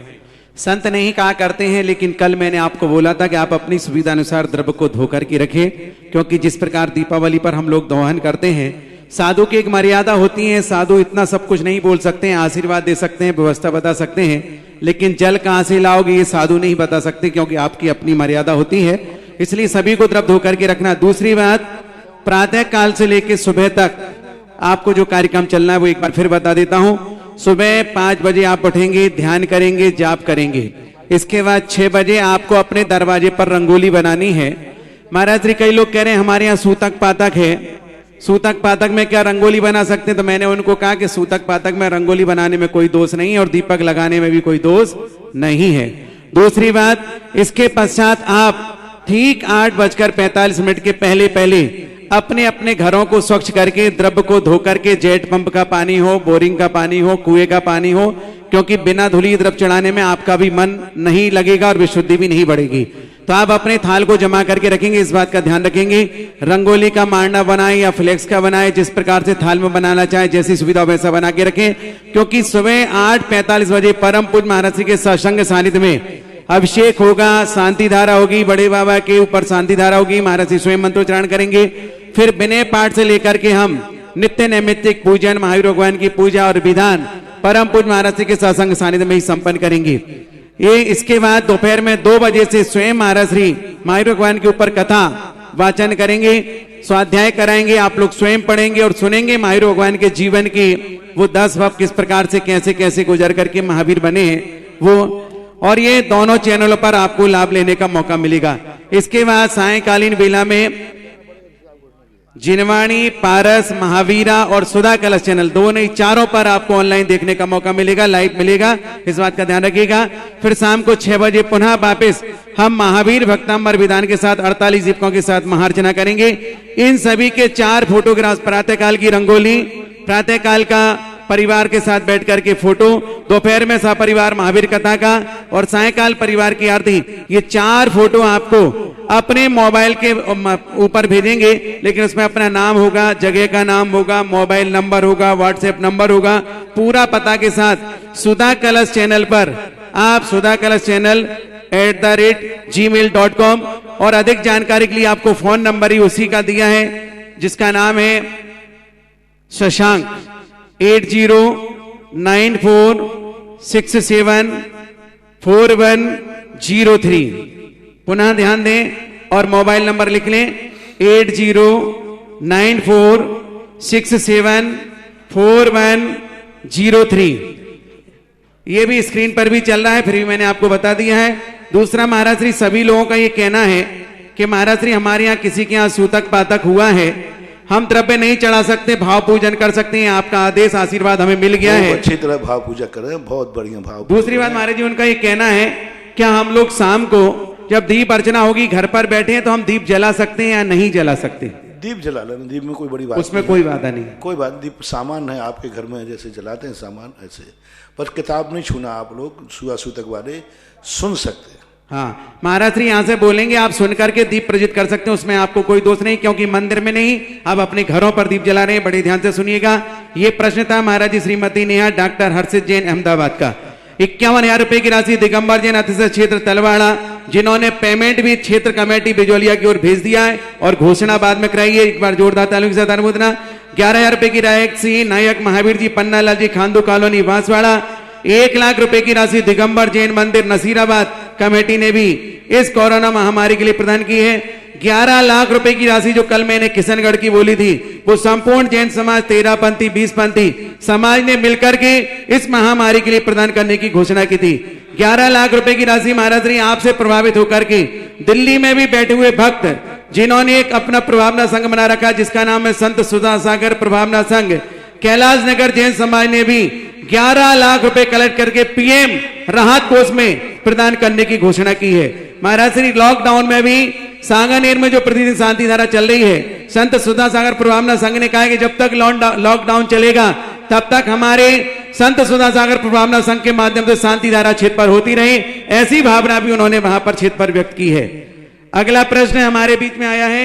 संत नहीं कहा करते हैं, लेकिन कल मैंने आपको बोला था कि आप अपनी सुविधा अनुसार द्रव्य को धोकर के रखें, क्योंकि जिस प्रकार दीपावली पर हम लोग दोहन करते हैं, साधु की एक मर्यादा होती है। साधु इतना सब कुछ नहीं बोल सकते हैं, आशीर्वाद दे सकते हैं, व्यवस्था बता सकते हैं, लेकिन जल कहां से लाओगे ये साधु नहीं बता सकते, क्योंकि आपकी अपनी मर्यादा होती है। इसलिए सभी को द्रव्य धोकर के रखना। दूसरी बात, प्रातः काल से लेकर सुबह तक आपको जो कार्यक्रम चलना है वो एक बार फिर बता देता हूं। सुबह 5 बजे आप उठेंगे, ध्यान करेंगे, जाप करेंगे। इसके बाद 6 बजे आपको अपने दरवाजे पर रंगोली बनानी है। महाराज जी, कई लोग कह रहे हैं हमारे यहाँ सूतक पातक है, सूतक पातक में क्या रंगोली बना सकते हैं? तो मैंने उनको कहा कि सूतक पातक में रंगोली बनाने में कोई दोष नहीं है और दीपक लगाने में भी कोई दोष नहीं है। दूसरी बात, इसके पश्चात आप ठीक 8:45 के पहले पहले अपने अपने घरों को स्वच्छ करके द्रव्य को धो करके, जेट पंप का पानी हो, बोरिंग का पानी हो, कुएं का पानी हो, क्योंकि बिना धुली द्रव्य चढ़ाने में आपका भी मन नहीं लगेगा और विशुद्धि भी नहीं बढ़ेगी। तो आप अपने थाल को जमा करके रखेंगे, इस बात का ध्यान रखेंगे। रंगोली का मांडा बनाए या फ्लेक्स का बनाए, जिस प्रकार से थाल में बनाना चाहे, जैसी सुविधा वैसा बना के रखें, क्योंकि सुबह 8:45 बजे परम पूज्य महाराज जी के सत्संग सानिध्य में अभिषेक होगा, शांति धारा होगी, बड़े बाबा के ऊपर शांति धारा होगी, महाराज जी स्वयं मंत्रोच्चारण करेंगे। फिर विनय पाठ से लेकर के हम नित्य नैमित्तिक पूजन, महावीर भगवान की पूजा और विधान परम पूज्य महाराज जी के सत्संग सानिध्य में ही संपन्न करेंगे। ये इसके बाद दोपहर में 2 बजे से स्वयं महाराज श्री महावीर भगवान के ऊपर कथा वाचन करेंगे, स्वाध्याय कराएंगे, आप लोग स्वयं पढ़ेंगे और सुनेंगे महावीर भगवान के जीवन की वो 10 वर्ष किस प्रकार से कैसे कैसे गुजर करके महावीर बने हैं वो। और ये दोनों चैनलों पर आपको लाभ लेने का मौका मिलेगा। इसके बाद सायंकालीन बेला में जिनवाणी, पारस, महावीरा और सुधा कलश चैनल, दो नहीं चारों पर आपको ऑनलाइन देखने का मौका मिलेगा, लाइव मिलेगा, इस बात का ध्यान रखिएगा। फिर शाम को 6 बजे पुनः वापस हम महावीर भक्तांबर विधान के साथ 48 दीपकों के साथ महार्चना करेंगे। इन सभी के 4 फोटोग्राफ, प्रातःकाल की रंगोली, प्रातःकाल का परिवार के साथ बैठ करके फोटो, दोपहर में सपरिवार महावीर कथा का और सायंकाल परिवार की आरती, ये 4 फोटो आपको अपने मोबाइल के ऊपर भेजेंगे। लेकिन उसमें अपना नाम होगा, जगह का नाम होगा, मोबाइल नंबर होगा, व्हाट्सएप नंबर होगा, पूरा पता के साथ सुधा कलश चैनल पर आप सुधा कलश चैनल @gmail.com और अधिक जानकारी के लिए आपको फोन नंबर ही उसी का दिया है, जिसका नाम है शशांक 8094674103। पुनः ध्यान दें और मोबाइल नंबर लिख लें 8094674103। ये भी स्क्रीन पर भी चल रहा है, फिर भी मैंने आपको बता दिया है। दूसरा, महाराज श्री सभी लोगों का ये कहना है कि महाराज श्री हमारे यहाँ किसी के यहाँ सूतक पातक हुआ है, हम द्रव्य नहीं चढ़ा सकते, भाव पूजन कर सकते हैं, आपका आदेश आशीर्वाद हमें मिल गया है, अच्छी तरह भाव पूजा कर रहे हैं, बहुत बढ़िया भाव। दूसरी बात महाराज जी उनका ये कहना है, क्या हम लोग शाम को जब दीप अर्चना होगी घर पर बैठे हैं तो हम दीप जला सकते हैं या नहीं जला सकते? दीप जला लेना, दीप में कोई बड़ी बात उसमें कोई बाधा नहीं, कोई बात। दीप सामान है आपके घर में, जैसे जलाते हैं सामान ऐसे, पर किताब नहीं छूना। आप लोग सुआ सूतक वाले सुन सकते हैं। हाँ, महाराज श्री यहाँ से बोलेंगे, आप सुन करके दीप प्रज्वलित कर सकते हैं, उसमें आपको कोई दोष नहीं, क्योंकि मंदिर में नहीं, आप अपने घरों पर दीप जला रहे हैं। बड़े ध्यान से सुनिएगा। ये प्रश्न था महाराज जी श्रीमती नेहा डॉक्टर हर्षित जैन अहमदाबाद का। 51,000 रुपए की राशि दिगंबर जैन अतिशय क्षेत्र तलवाड़ा, जिन्होंने पेमेंट भी क्षेत्र कमेटी बिजोलिया की ओर भेज दिया है और घोषणा बाद में कराई है। एक बार जोरदार तालियों के साथ अनुमोदना। 11,000 रुपए की राशि नायक महावीर जी पन्नालाल जी खांडू कॉलोनी बांसवाड़ा। 1 लाख रुपए की राशि दिगंबर जैन मंदिर नसीराबाद कमेटी ने भी इस कोरोना महामारी के लिए प्रदान की है। 11 लाख रुपए की राशि जो कल मैंने किशनगढ़ की बोली थी, वो संपूर्ण जैन समाज 13पंथी 20पंथी समाज ने मिलकर के इस महामारी के लिए प्रदान करने की घोषणा की थी। 11 लाख रुपए की राशि महाराज श्री आपसे प्रभावित होकर के दिल्ली में भी बैठे हुए भक्त जिन्होंने एक अपना प्रभावना संघ बना रखा जिसका नाम है संत सुधा सागर प्रभावना संघ, कैलाश नगर जैन समाज ने भी 11 लाख रुपए कलेक्ट करके पीएम राहत कोष में प्रदान करने की घोषणा की है। महाराज श्री लॉकडाउन में भी सांगानेर में जो प्रतिदिन शांति धारा चल रही है, संत सुधा सागर प्रभावना संघ ने कहा है कि जब तक लॉकडाउन चलेगा तब तक हमारे संत सुधा सागर प्रभावना संघ के माध्यम से शांति धारा क्षेत्र पर होती रहे, ऐसी भावना भी उन्होंने वहां पर क्षेत्र पर व्यक्त की है। अगला प्रश्न हमारे बीच में आया है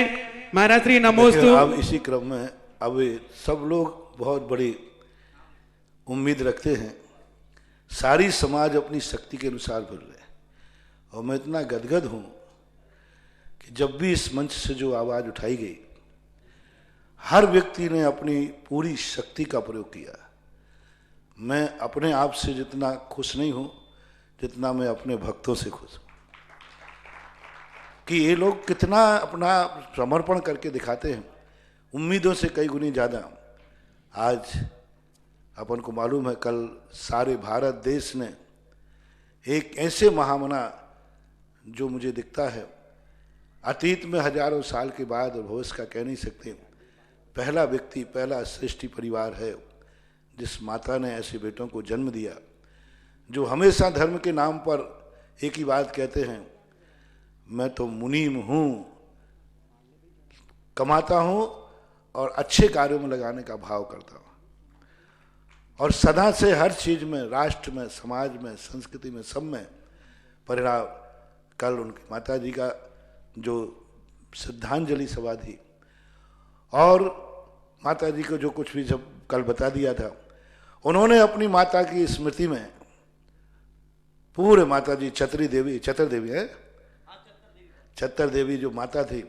महाराज श्री नमोस्तु। अब इसी क्रम में अब सब लोग बहुत बड़ी उम्मीद रखते हैं, सारी समाज अपनी शक्ति के अनुसार बोल रहे हैं और मैं इतना गदगद हूं कि जब भी इस मंच से जो आवाज उठाई गई हर व्यक्ति ने अपनी पूरी शक्ति का प्रयोग किया। मैं अपने आप से जितना खुश नहीं हूं जितना मैं अपने भक्तों से खुश हूं कि ये लोग कितना अपना समर्पण करके दिखाते हैं, उम्मीदों से कई गुनी ज़्यादा। आज अपन को मालूम है कल सारे भारत देश ने एक ऐसे महामना जो मुझे दिखता है अतीत में हजारों साल के बाद और भविष्य का कह नहीं सकते, पहला व्यक्ति पहला सृष्टि परिवार है जिस माता ने ऐसे बेटों को जन्म दिया जो हमेशा धर्म के नाम पर एक ही बात कहते हैं, मैं तो मुनीम हूँ, कमाता हूँ और अच्छे कार्यों में लगाने का भाव करता हूँ और सदा से हर चीज में, राष्ट्र में, समाज में, संस्कृति में, सब में परिणाम। कल उनकी माता जी का जो श्रद्धांजलि सभा थी और माता जी को जो कुछ भी जब कल बता दिया था, उन्होंने अपनी माता की स्मृति में पूरे माता जी चतर देवी जो माता थी,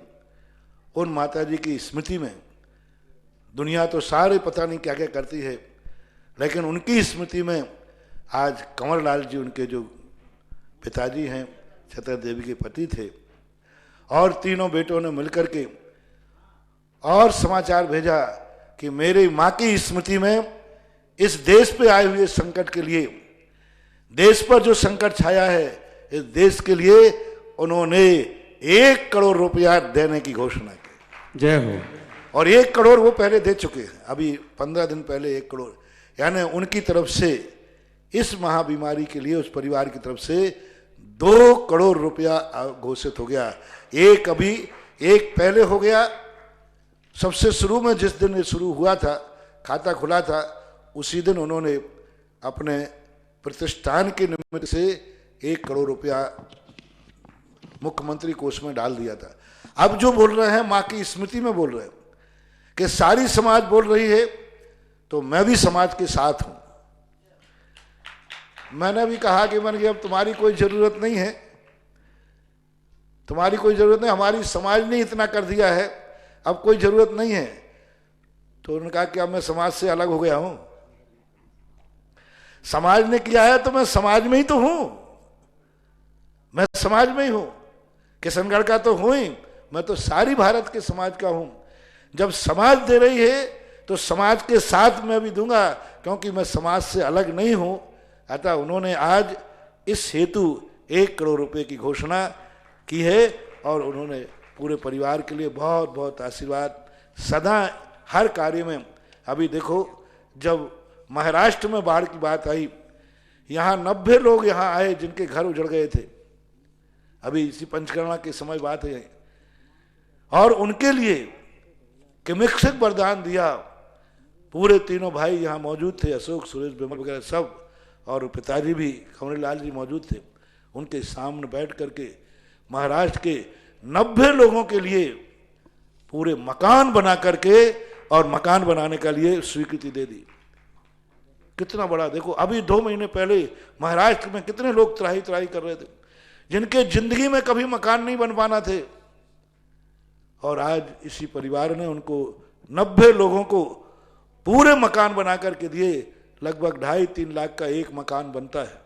उन माता जी की स्मृति में दुनिया तो सारे पता नहीं क्या क्या करती है, लेकिन उनकी स्मृति में आज कंवर लाल जी उनके जो पिताजी हैं चतर देवी के पति थे और तीनों बेटों ने मिलकर के और समाचार भेजा कि मेरी माँ की स्मृति में इस देश पे आए हुए संकट के लिए, देश पर जो संकट छाया है, इस देश के लिए उन्होंने 1 करोड़ रुपया देने की घोषणा की। जय हो। और 1 करोड़ वो पहले दे चुके हैं, अभी 15 दिन पहले 1 करोड़, यानी उनकी तरफ से इस महाबीमारी के लिए उस परिवार की तरफ से 2 करोड़ रुपया घोषित हो गया। एक अभी, एक पहले हो गया। सबसे शुरू में जिस दिन ये शुरू हुआ था, खाता खुला था, उसी दिन उन्होंने अपने प्रतिष्ठान के निमित्त से 1 करोड़ रुपया मुख्यमंत्री कोष में डाल दिया था। अब जो बोल रहे हैं माँ की स्मृति में बोल रहे हैं कि सारी समाज बोल रही है तो मैं भी समाज के साथ हूं। मैंने भी कहा कि अब तुम्हारी कोई जरूरत नहीं है, तुम्हारी कोई जरूरत नहीं, हमारी समाज ने इतना कर दिया है, अब कोई जरूरत नहीं है। तो उन्होंने कहा कि अब मैं समाज से अलग हो गया हूं, समाज ने किया है तो मैं समाज में ही तो हूं, मैं समाज में ही हूं, किशनगढ़ का तो हूं ही, मैं तो सारी भारत के समाज का हूं। जब समाज दे रही है तो समाज के साथ मैं भी दूंगा, क्योंकि मैं समाज से अलग नहीं हूं। अतः उन्होंने आज इस हेतु 1 करोड़ रुपए की घोषणा की है और उन्होंने पूरे परिवार के लिए बहुत बहुत आशीर्वाद सदा हर कार्य में। अभी देखो जब महाराष्ट्र में बाढ़ की बात आई, यहाँ 90 लोग यहाँ आए जिनके घर उजड़ गए थे, अभी इसी पंचकर्मा के समय बात है, और उनके लिए किमिक्षक वरदान दिया। पूरे तीनों भाई यहाँ मौजूद थे, अशोक, सुरेश, विमल वगैरह सब, और पिताजी भी कंवर लाल जी मौजूद थे। उनके सामने बैठ करके महाराष्ट्र के 90 लोगों के लिए पूरे मकान बना करके और मकान बनाने के लिए स्वीकृति दे दी। कितना बड़ा देखो, अभी 2 महीने पहले महाराष्ट्र में कितने लोग त्राही त्राही कर रहे थे जिनके जिंदगी में कभी मकान नहीं बन पाना थे, और आज इसी परिवार ने उनको 90 लोगों को पूरे मकान बना करके दिए। लगभग 2.5-3 लाख का एक मकान बनता है।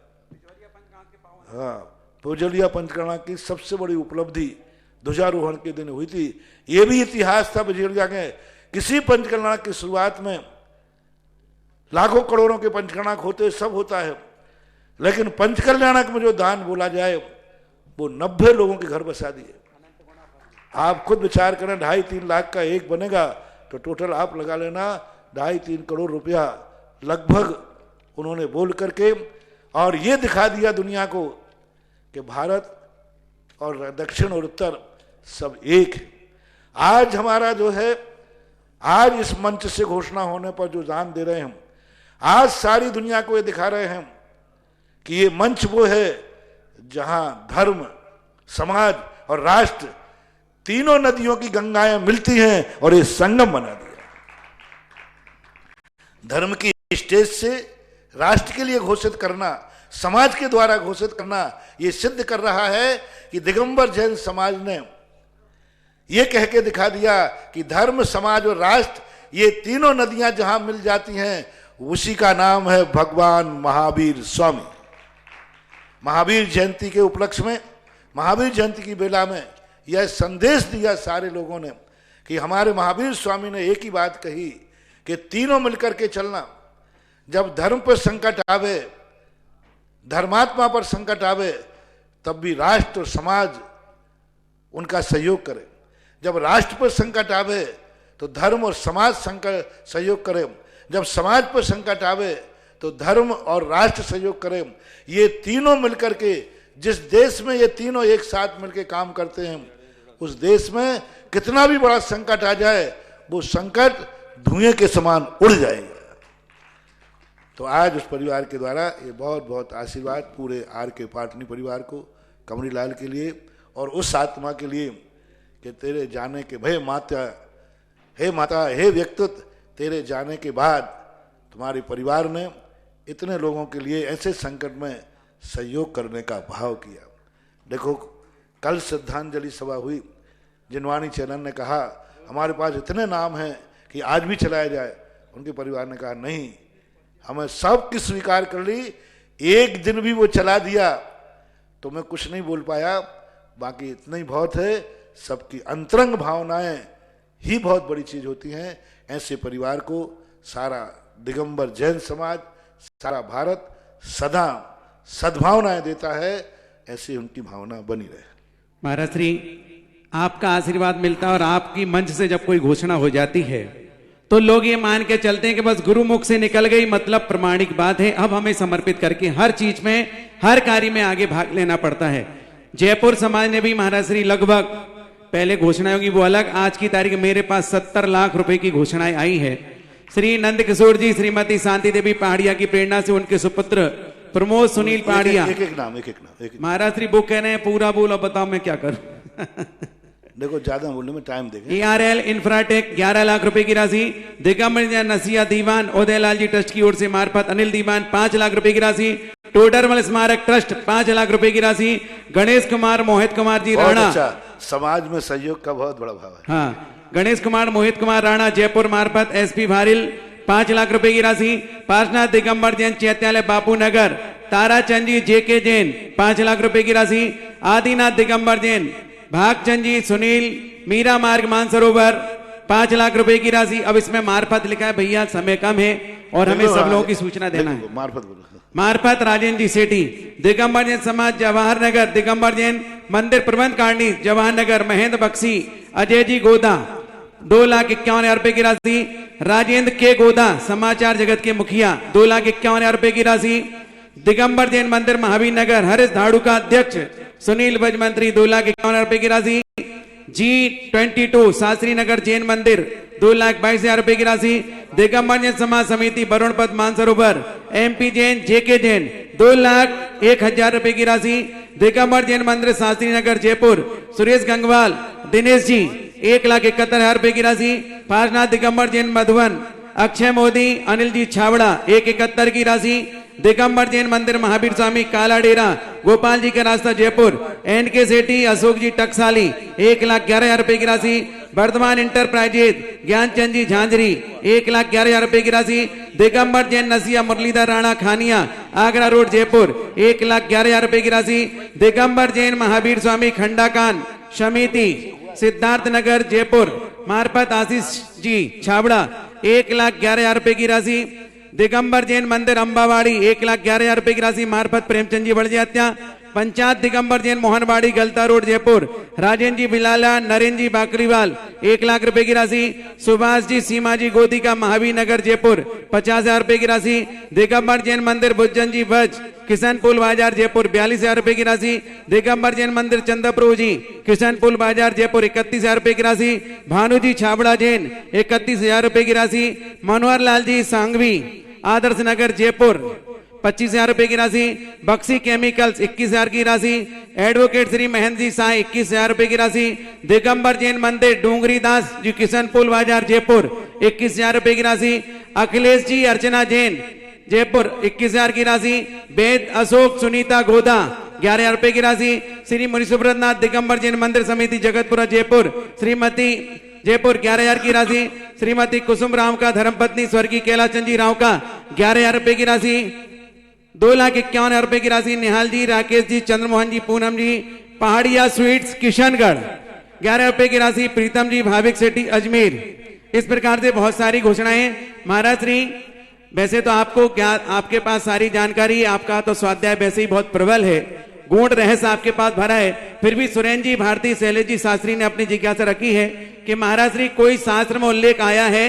हाँ, पुजलिया पंचकर्मा की सबसे बड़ी उपलब्धि ध्वजारोहण के दिन हुई थी। ये भी इतिहास था बिजलिया के, किसी पंचकर्मा की शुरुआत में लाखों करोड़ों के पंचकर्मा होते, सब होता है, लेकिन पंचकल्याणक में जो दान बोला जाए वो 90 लोगों के घर बसा दिए। आप खुद विचार करें, 2.5-3 लाख का एक बनेगा तो टोटल आप लगा लेना 2.5-3 करोड़ रुपया लगभग उन्होंने बोल करके, और ये दिखा दिया दुनिया को कि भारत और दक्षिण और उत्तर सब एक है। आज हमारा जो है, आज इस मंच से घोषणा होने पर जो दान दे रहे हैं हम, आज सारी दुनिया को ये दिखा रहे हैं कि ये मंच वो है जहां धर्म, समाज और राष्ट्र तीनों नदियों की गंगाएं मिलती हैं और ये संगम बना दिया। धर्म की स्टेज से राष्ट्र के लिए घोषित करना, समाज के द्वारा घोषित करना, ये सिद्ध कर रहा है कि दिगंबर जैन समाज ने ये कह के दिखा दिया कि धर्म, समाज और राष्ट्र, ये तीनों नदियां जहां मिल जाती हैं उसी का नाम है भगवान महावीर स्वामी। महावीर जयंती के उपलक्ष्य में, महावीर जयंती की बेला में यह संदेश दिया सारे लोगों ने कि हमारे महावीर स्वामी ने एक ही बात कही कि तीनों मिलकर के चलना। जब धर्म पर संकट आवे, धर्मात्मा पर संकट आवे, तब भी राष्ट्र और समाज उनका सहयोग करे। जब राष्ट्र पर संकट आवे तो धर्म और समाज संकट सहयोग करे। जब समाज पर संकट आवे तो धर्म और राष्ट्र सहयोग करे। ये तीनों मिलकर के, जिस देश में ये तीनों एक साथ मिलकर काम करते हैं, उस देश में कितना भी बड़ा संकट आ जाए वो संकट धुएं के समान उड़ जाएगा। तो आज उस परिवार के द्वारा ये बहुत बहुत आशीर्वाद पूरे आर के पाटनी परिवार को, कमरी लाल के लिए और उस आत्मा के लिए कि तेरे जाने के भय माता, हे व्यक्तित्व, तेरे जाने के बाद तुम्हारे परिवार ने इतने लोगों के लिए ऐसे संकट में सहयोग करने का भाव किया। देखो, कल श्रद्धांजलि सभा हुई, जिनवानी चैनल ने कहा हमारे पास इतने नाम हैं कि आज भी चलाया जाए। उनके परिवार ने कहा नहीं, हमें सब की स्वीकार कर ली, एक दिन भी वो चला दिया तो मैं कुछ नहीं बोल पाया, बाकी इतना ही बहुत है। सबकी अंतरंग भावनाएं ही बहुत बड़ी चीज होती हैं। ऐसे परिवार को सारा दिगंबर जैन समाज, सारा भारत सदा सद्भावनाएं देता है। ऐसी उनकी भावना बनी रहे। महाराज श्री, आपका आशीर्वाद मिलता है और आपकी मंच से जब कोई घोषणा हो जाती है तो लोग ये मान के चलते हैं कि बस गुरुमुख से निकल गई, मतलब प्रमाणिक बात है। अब हमें समर्पित करके हर चीज में, हर कार्य में आगे भाग लेना पड़ता है। जयपुर समाज ने भी महाराज श्री लगभग, पहले घोषणा होगी वो अलग, आज की तारीख मेरे पास 70 लाख रुपए की घोषणाएं आई है। श्री नंद किशोर जी, श्रीमती शांति देवी पहाड़िया की प्रेरणा से उनके सुपुत्र प्रमोद सुनील पहाड़िया, एक नाम महाराज श्री वो कह रहे हैं पूरा बोलो, बताओ मैं क्या करूं। देखो, ज्यादा बोलने में टाइम देंगे। ERL इंफ्राटेक 11 लाख रुपए की राशि, दिगंबर नसिया दीवान उदयलाल जी ट्रस्ट की ओर से मार्फत अनिल दीवान 5 लाख रुपए की राशि, टोडरमल स्मारक ट्रस्ट 5 लाख रुपए की राशि, गणेश कुमार मोहित कुमार जी राणा, अच्छा, समाज में सहयोग का बहुत बड़ा भाव है। हाँ, गणेश कुमार मोहित कुमार राणा जयपुर मार्फत SP भारिल 5 लाख रुपए की राशि, पार्शनाथ दिगंबर जैन चैत्यालय बापू नगर, ताराचंद जी JK जैन 5 लाख रुपए की राशि, आदिनाथ दिगंबर जैन, भागचंद जी सुनील मीरा मार्ग मानसरोवर 5 लाख रुपए की राशि। अब इसमें मार्फत लिखा है भैया, समय कम है और हमें सब लोगों की सूचना देना है। मार्फत राजेंद्र जी सेठी, दिगंबर जैन समाज जवाहर नगर, दिगंबर जैन मंदिर प्रबंध कारणीय जवाहर नगर, महेंद्र बख्शी, अजय जी गोदा 2,51,000 रुपए की राशि, राजेंद्र के गोदा समाचार जगत के मुखिया 2,51,000 रुपए की राशि, दिगंबर जैन मंदिर महावीर नगर हरीश धाड़ू का अध्यक्ष सुनील भज मंत्री 2,51,000 रुपए की राशि, G22 शास्त्री नगर जैन मंदिर 2,22,000 रुपए की राशि, दिगंबर जैन समाज समिति वरुण पद मानसरोवर MP जैन JK जैन 2,01,000 रुपए की राशि, दिगंबर जैन मंदिर शास्त्री नगर जयपुर सुरेश गंगवाल दिनेश जी 1,71,000 रुपए की राशि, पार्शनाथ दिगंबर जैन मधुबन अक्षय मोदी अनिल जी छावड़ा 1,71 की राशि, दिगंबर जैन मंदिर महावीर स्वामी काला डेरा गोपाल जी का रास्ता जयपुर NK सेठी अशोक जी टकसाली 1,11,000 रुपए की राशि, वर्धमान इंटरप्राइजेज ज्ञानचंद जी झांझरी 1,11,000 रुपए की राशि, दिगंबर जैन नसिया मुरलीधर राणा खानिया आगरा रोड जयपुर 1,11,000 रुपए की राशि, दिगंबर जैन महावीर स्वामी खंडाकान समिति सिद्धार्थ नगर जयपुर मार्फत आशीष जी छावड़ा 1,11,000 रुपए की राशि, दिगंबर जैन मंदिर अंबावाड़ी 1,11,000 रुपए की राशि मार्फत प्रेमचंद जी बड़जियात्या। पंचायत दिगंबर जैन मोहनबाड़ी गलता रोड जयपुर राजेंद्र जी बिलाला नरेंद्र जी बाकरीवाल 1,00,000 रुपए की राशि। सुभाष जी सीमा जी गोदी का महावीर नगर जयपुर 50,000 रुपए की राशि। दिगंबर जैन मंदिर बुज्जन जी भज किशनपुल बाजार जयपुर 42,000 रुपए की राशि। दिगंबर जैन मंदिर चंद्रप्रभु जी किशनपुल बाजार जयपुर 31,000 रुपए की राशि। भानु जी छाबड़ा जैन 31,000 रुपए की राशि। मनोहर लाल जी सांगवी आदर्श नगर जयपुर 25,000 रुपए की राशि। बक्सी केमिकल्स 21,000 की राशि। एडवोकेट श्री महेंद्र जी शाह 21,000 रुपए की राशि। दिगंबर जैन मंदिर डूंगरी दास जी किशनपुल बाजार जयपुर 21,000 रुपए की राशि। अखिलेश जी अर्चना जैन जयपुर 21,000 की राशि। वेद अशोक सुनीता गोदा 11,000 रुपए की राशि। श्री मुनि सुब्रत नाथ दिगंबर जैन मंदिर समिति जगतपुरा जयपुर श्रीमती जयपुर 11,000 की राशि। श्रीमती कुसुम राव का धर्मपत्नी स्वर्गीय कैलाशचंद जी राव का 11,000 रुपए की राशि। 2,51,000 रुपए की राशि। निहाल जी राकेश जी चंद्रमोहन जी पूनम जी पहाड़िया स्वीट्स किशनगढ़ 11 रुपए की राशि। प्रीतम जी भाविक सेठी अजमेर। इस प्रकार से बहुत सारी घोषणाएं। महाराज श्री वैसे तो आपको क्या आपके पास सारी जानकारी है, आपका तो स्वाध्याय वैसे ही बहुत प्रबल है, गूढ़ रहस्य आपके पास भरा है, फिर भी सुरेन जी भारती शैलेश जी शास्त्री ने अपनी जिज्ञासा रखी है कि महाराज श्री कोई शास्त्र में उल्लेख आया है,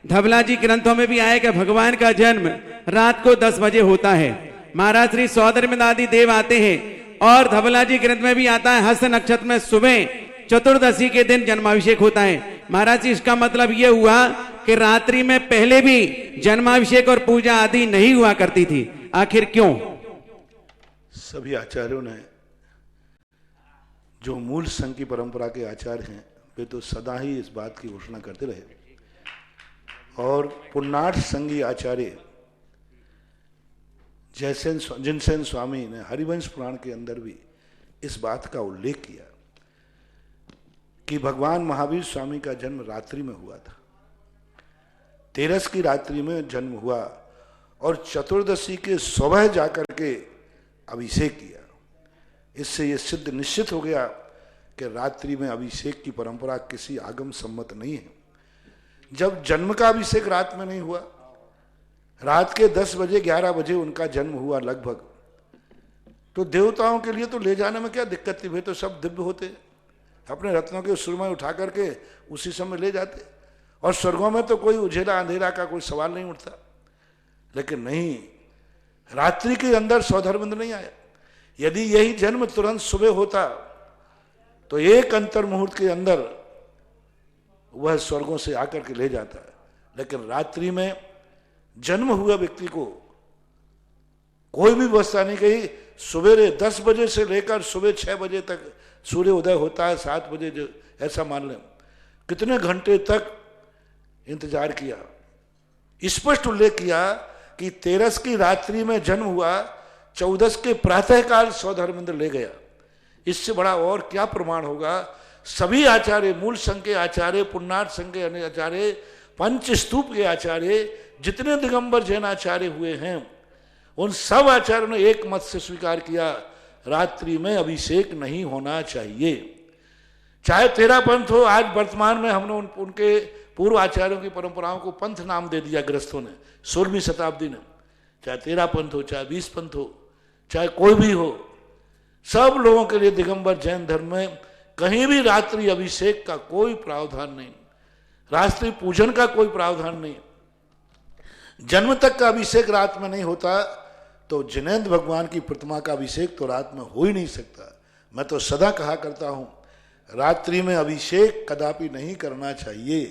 धवला जी ग्रंथों में भी आया कि भगवान का जन्म रात को 10 बजे होता है। महाराज श्री सौदर में आदि देव आते हैं और धवला जी ग्रंथ में भी आता है हस्त नक्षत्र में सुबह चतुर्दशी के दिन जन्माभिषेक होता है। महाराज जी इसका मतलब यह हुआ कि रात्रि में पहले भी जन्माभिषेक और पूजा आदि नहीं हुआ करती थी, आखिर क्यों? सभी आचार्यों ने जो मूल संघ की परंपरा के आचार्य हैं वे तो सदा ही इस बात की घोषणा करते रहे और पुन्नाट संघी आचार्य जयसेन जिनसेन स्वामी ने हरिवंश पुराण के अंदर भी इस बात का उल्लेख किया कि भगवान महावीर स्वामी का जन्म रात्रि में हुआ था, तेरस की रात्रि में जन्म हुआ और चतुर्दशी के सुबह जाकर के अभिषेक किया। इससे यह सिद्ध निश्चित हो गया कि रात्रि में अभिषेक की परंपरा किसी आगम सम्मत नहीं है। जब जन्म का अभिषेक रात में नहीं हुआ, रात के 10 बजे 11 बजे उनका जन्म हुआ लगभग, तो देवताओं के लिए तो ले जाने में क्या दिक्कत थी, वे तो सब दिव्य होते, अपने रत्नों के सुरमय उठा करके उसी समय ले जाते और स्वर्गों में तो कोई उजेला अंधेरा का कोई सवाल नहीं उठता। लेकिन नहीं, रात्रि के अंदर सौधर्मेंद्र नहीं आया। यदि यही जन्म तुरंत सुबह होता तो एक अंतर मुहूर्त के अंदर वह स्वर्गों से आकर के ले जाता है, लेकिन रात्रि में जन्म हुआ व्यक्ति को कोई भी व्यवस्था नहीं कही। सवेरे 10 बजे से लेकर सुबह 6 बजे तक सूर्य उदय होता है, 7 बजे जो ऐसा मान लें, कितने घंटे तक इंतजार किया। स्पष्ट उल्लेख किया कि 13 की रात्रि में जन्म हुआ, 14 के प्रातःकाल सौधर्मेंद्र ले गया। इससे बड़ा और क्या प्रमाण होगा? सभी आचार्य, मूल संघ के आचार्य, पुन्नाट संघ के आचार्य, पंचस्तूप के आचार्य, जितने दिगंबर जैन आचार्य हुए हैं, उन सब आचार्यों ने एक मत से स्वीकार किया रात्रि में अभिषेक नहीं होना चाहिए। चाहे 13 पंथ हो, आज वर्तमान में हमने उनके पूर्व आचार्यों की परंपराओं को पंथ नाम दे दिया ग्रस्तों ने 16वीं शताब्दी ने। चाहे 13 पंथ हो, चाहे 20 पंथ हो, चाहे कोई भी हो, सब लोगों के लिए दिगंबर जैन धर्म में कहीं भी रात्रि अभिषेक का कोई प्रावधान नहीं, रात्रि पूजन का कोई प्रावधान नहीं। जन्म तक का अभिषेक रात में नहीं होता तो जिनेंद्र भगवान की प्रतिमा का अभिषेक तो रात में हो ही नहीं सकता। मैं तो सदा कहा करता हूं, रात्रि में अभिषेक कदापि नहीं करना चाहिए।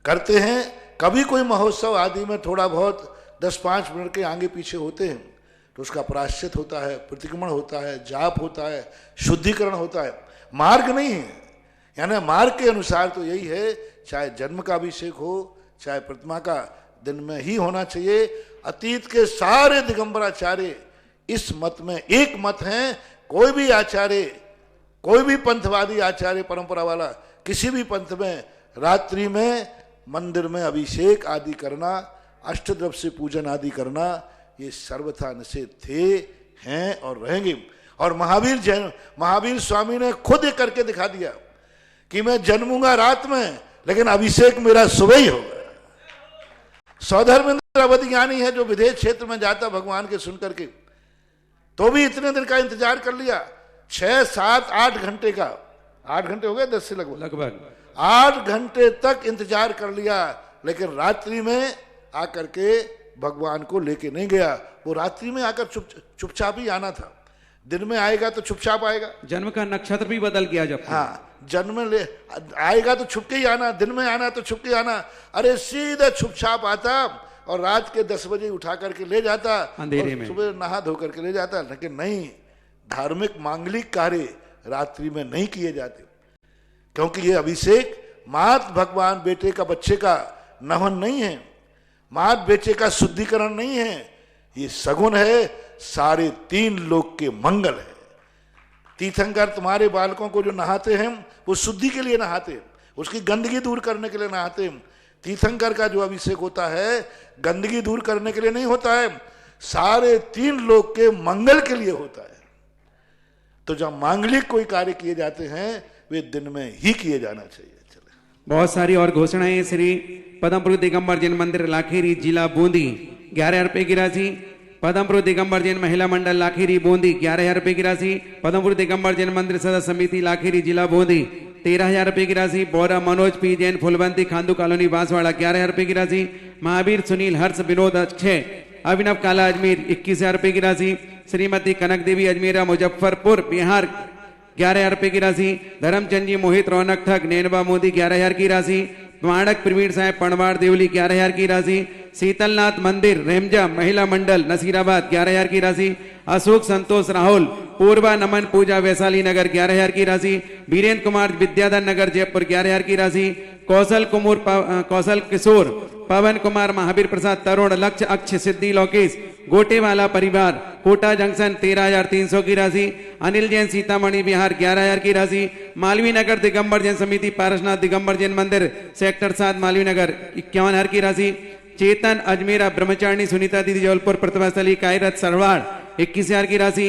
करते हैं कभी कोई महोत्सव आदि में थोड़ा बहुत 10-5 मिनट के आगे पीछे होते हैं तो उसका प्रायश्चित होता है, प्रतिक्रमण होता है, जाप होता है, शुद्धिकरण होता है, मार्ग नहीं है। यानी मार्ग के अनुसार तो यही है, चाहे जन्म का अभिषेक हो चाहे प्रतिमा का दिन में ही होना चाहिए। अतीत के सारे दिगंबराचार्य इस मत में एक मत हैं। कोई भी आचार्य, कोई भी पंथवादी आचार्य परंपरा वाला किसी भी पंथ में रात्रि में मंदिर में अभिषेक आदि करना, अष्टद्रव्य से पूजन आदि करना, ये सर्वथा निषेध थे, हैं और रहेंगे। और महावीर स्वामी ने खुद ये करके दिखा दिया कि मैं जन्मूंगा रात में लेकिन अभिषेक मेरा सुबह ही होगा। सौधर्मेंद्र अवधि ज्ञानी है जो विदेश क्षेत्र में जाता भगवान के सुन करके, तो भी इतने दिन का इंतजार कर लिया, 6, 7, 8 घंटे का, 8 घंटे हो गए 10 से लगभग 8 घंटे तक इंतजार कर लिया, लेकिन रात्रि में आकर के भगवान को लेके नहीं गया। वो रात्रि में आकर चुपचाप ही आना था, दिन में आएगा तो चुपचाप आएगा। जन्म का नक्षत्र भी बदल गया जब। हाँ, जन्म ले आएगा तो छुपके ही आना, दिन में आना तो छुपके आना। अरे सीधे छुपछाप आता और रात के 10 बजे उठा करके ले जाता, अंधेरे में सुबह नहा धो करके ले जाता। लेकिन नहीं, धार्मिक मांगलिक कार्य रात्रि में नहीं किए जाते, क्योंकि ये अभिषेक मात भगवान बेटे का बच्चे का नहन नहीं है, मात बेटे का शुद्धिकरण नहीं है, ये सगुन है, सारे 3 लोक के मंगल है। तीर्थंकर तुम्हारे बालकों को जो नहाते हैं वो शुद्धि के लिए नहाते हैं, उसकी गंदगी दूर करने के लिए नहाते हैं। तीर्थंकर का जो अभिषेक होता है गंदगी दूर करने के लिए नहीं होता है, सारे 3 लोक के मंगल के लिए होता है। तो जब मांगलिक कोई कार्य किए जाते हैं वे दिन में ही किए जाना चाहिए। बहुत सारी और घोषणाएं। श्री पदमपुर दिगंबर जैन मंदिर लाखेरी जिला बूंदी 11,000 रुपए की राशि। पदमपुर दिगंबर जैन महिला मंडल लाखेरी बूंदी 11,000 रुपए की राशि। पदमपुर दिगंबर जैन मंदिर सदस्य समिति लाखेरी जिला बूंदी 13,000 रुपए की राशि। बोरा मनोज पी जैन फुलवंती खांदू कॉलोनी बांसवाड़ा 11,000 रुपए की राशि। महावीर सुनील हर्ष विनोद अक्षय अभिनव काला अजमेर 21,000 रुपए की राशि। श्रीमती कनक देवी अजमेरा मुजफ्फरपुर बिहार 11,000 रुपए की राशि। धर्मचंद जी मोहित रौनक ठग नैनबा मोदी 11,000 की राशि। माणक प्रवीण साहब पणवाड़ देवली 11,000 की राशि। शीतलनाथ मंदिर रेमजा महिला मंडल नसीराबाद 11,000 की राशि। अशोक संतोष राहुल पूर्वा नमन पूजा वैशाली नगर 11,000 की राशि। वीरेंद्र कुमार विद्याधर नगर जयपुर 11,000 की राशि। कौशल किशोर पवन कुमार महावीर प्रसाद तरुण लक्ष्य अक्ष सिद्धि लोकेश गोटेवाला परिवार कोटा जंक्शन 13,300 की राशि। अनिल जैन सीतामढ़ी बिहार 11,000 की राशि। मालवीय नगर दिगंबर जैन समिति पारसनाथ दिगंबर जैन मंदिर सेक्टर 7 मालवीय नगर 51,000 की राशि। चेतन अजमेरा ब्रह्मचारिणी सुनीता दीदी जबलपुर प्रतिभास्थली कायरत सरवाड़ 21,000 की राशि।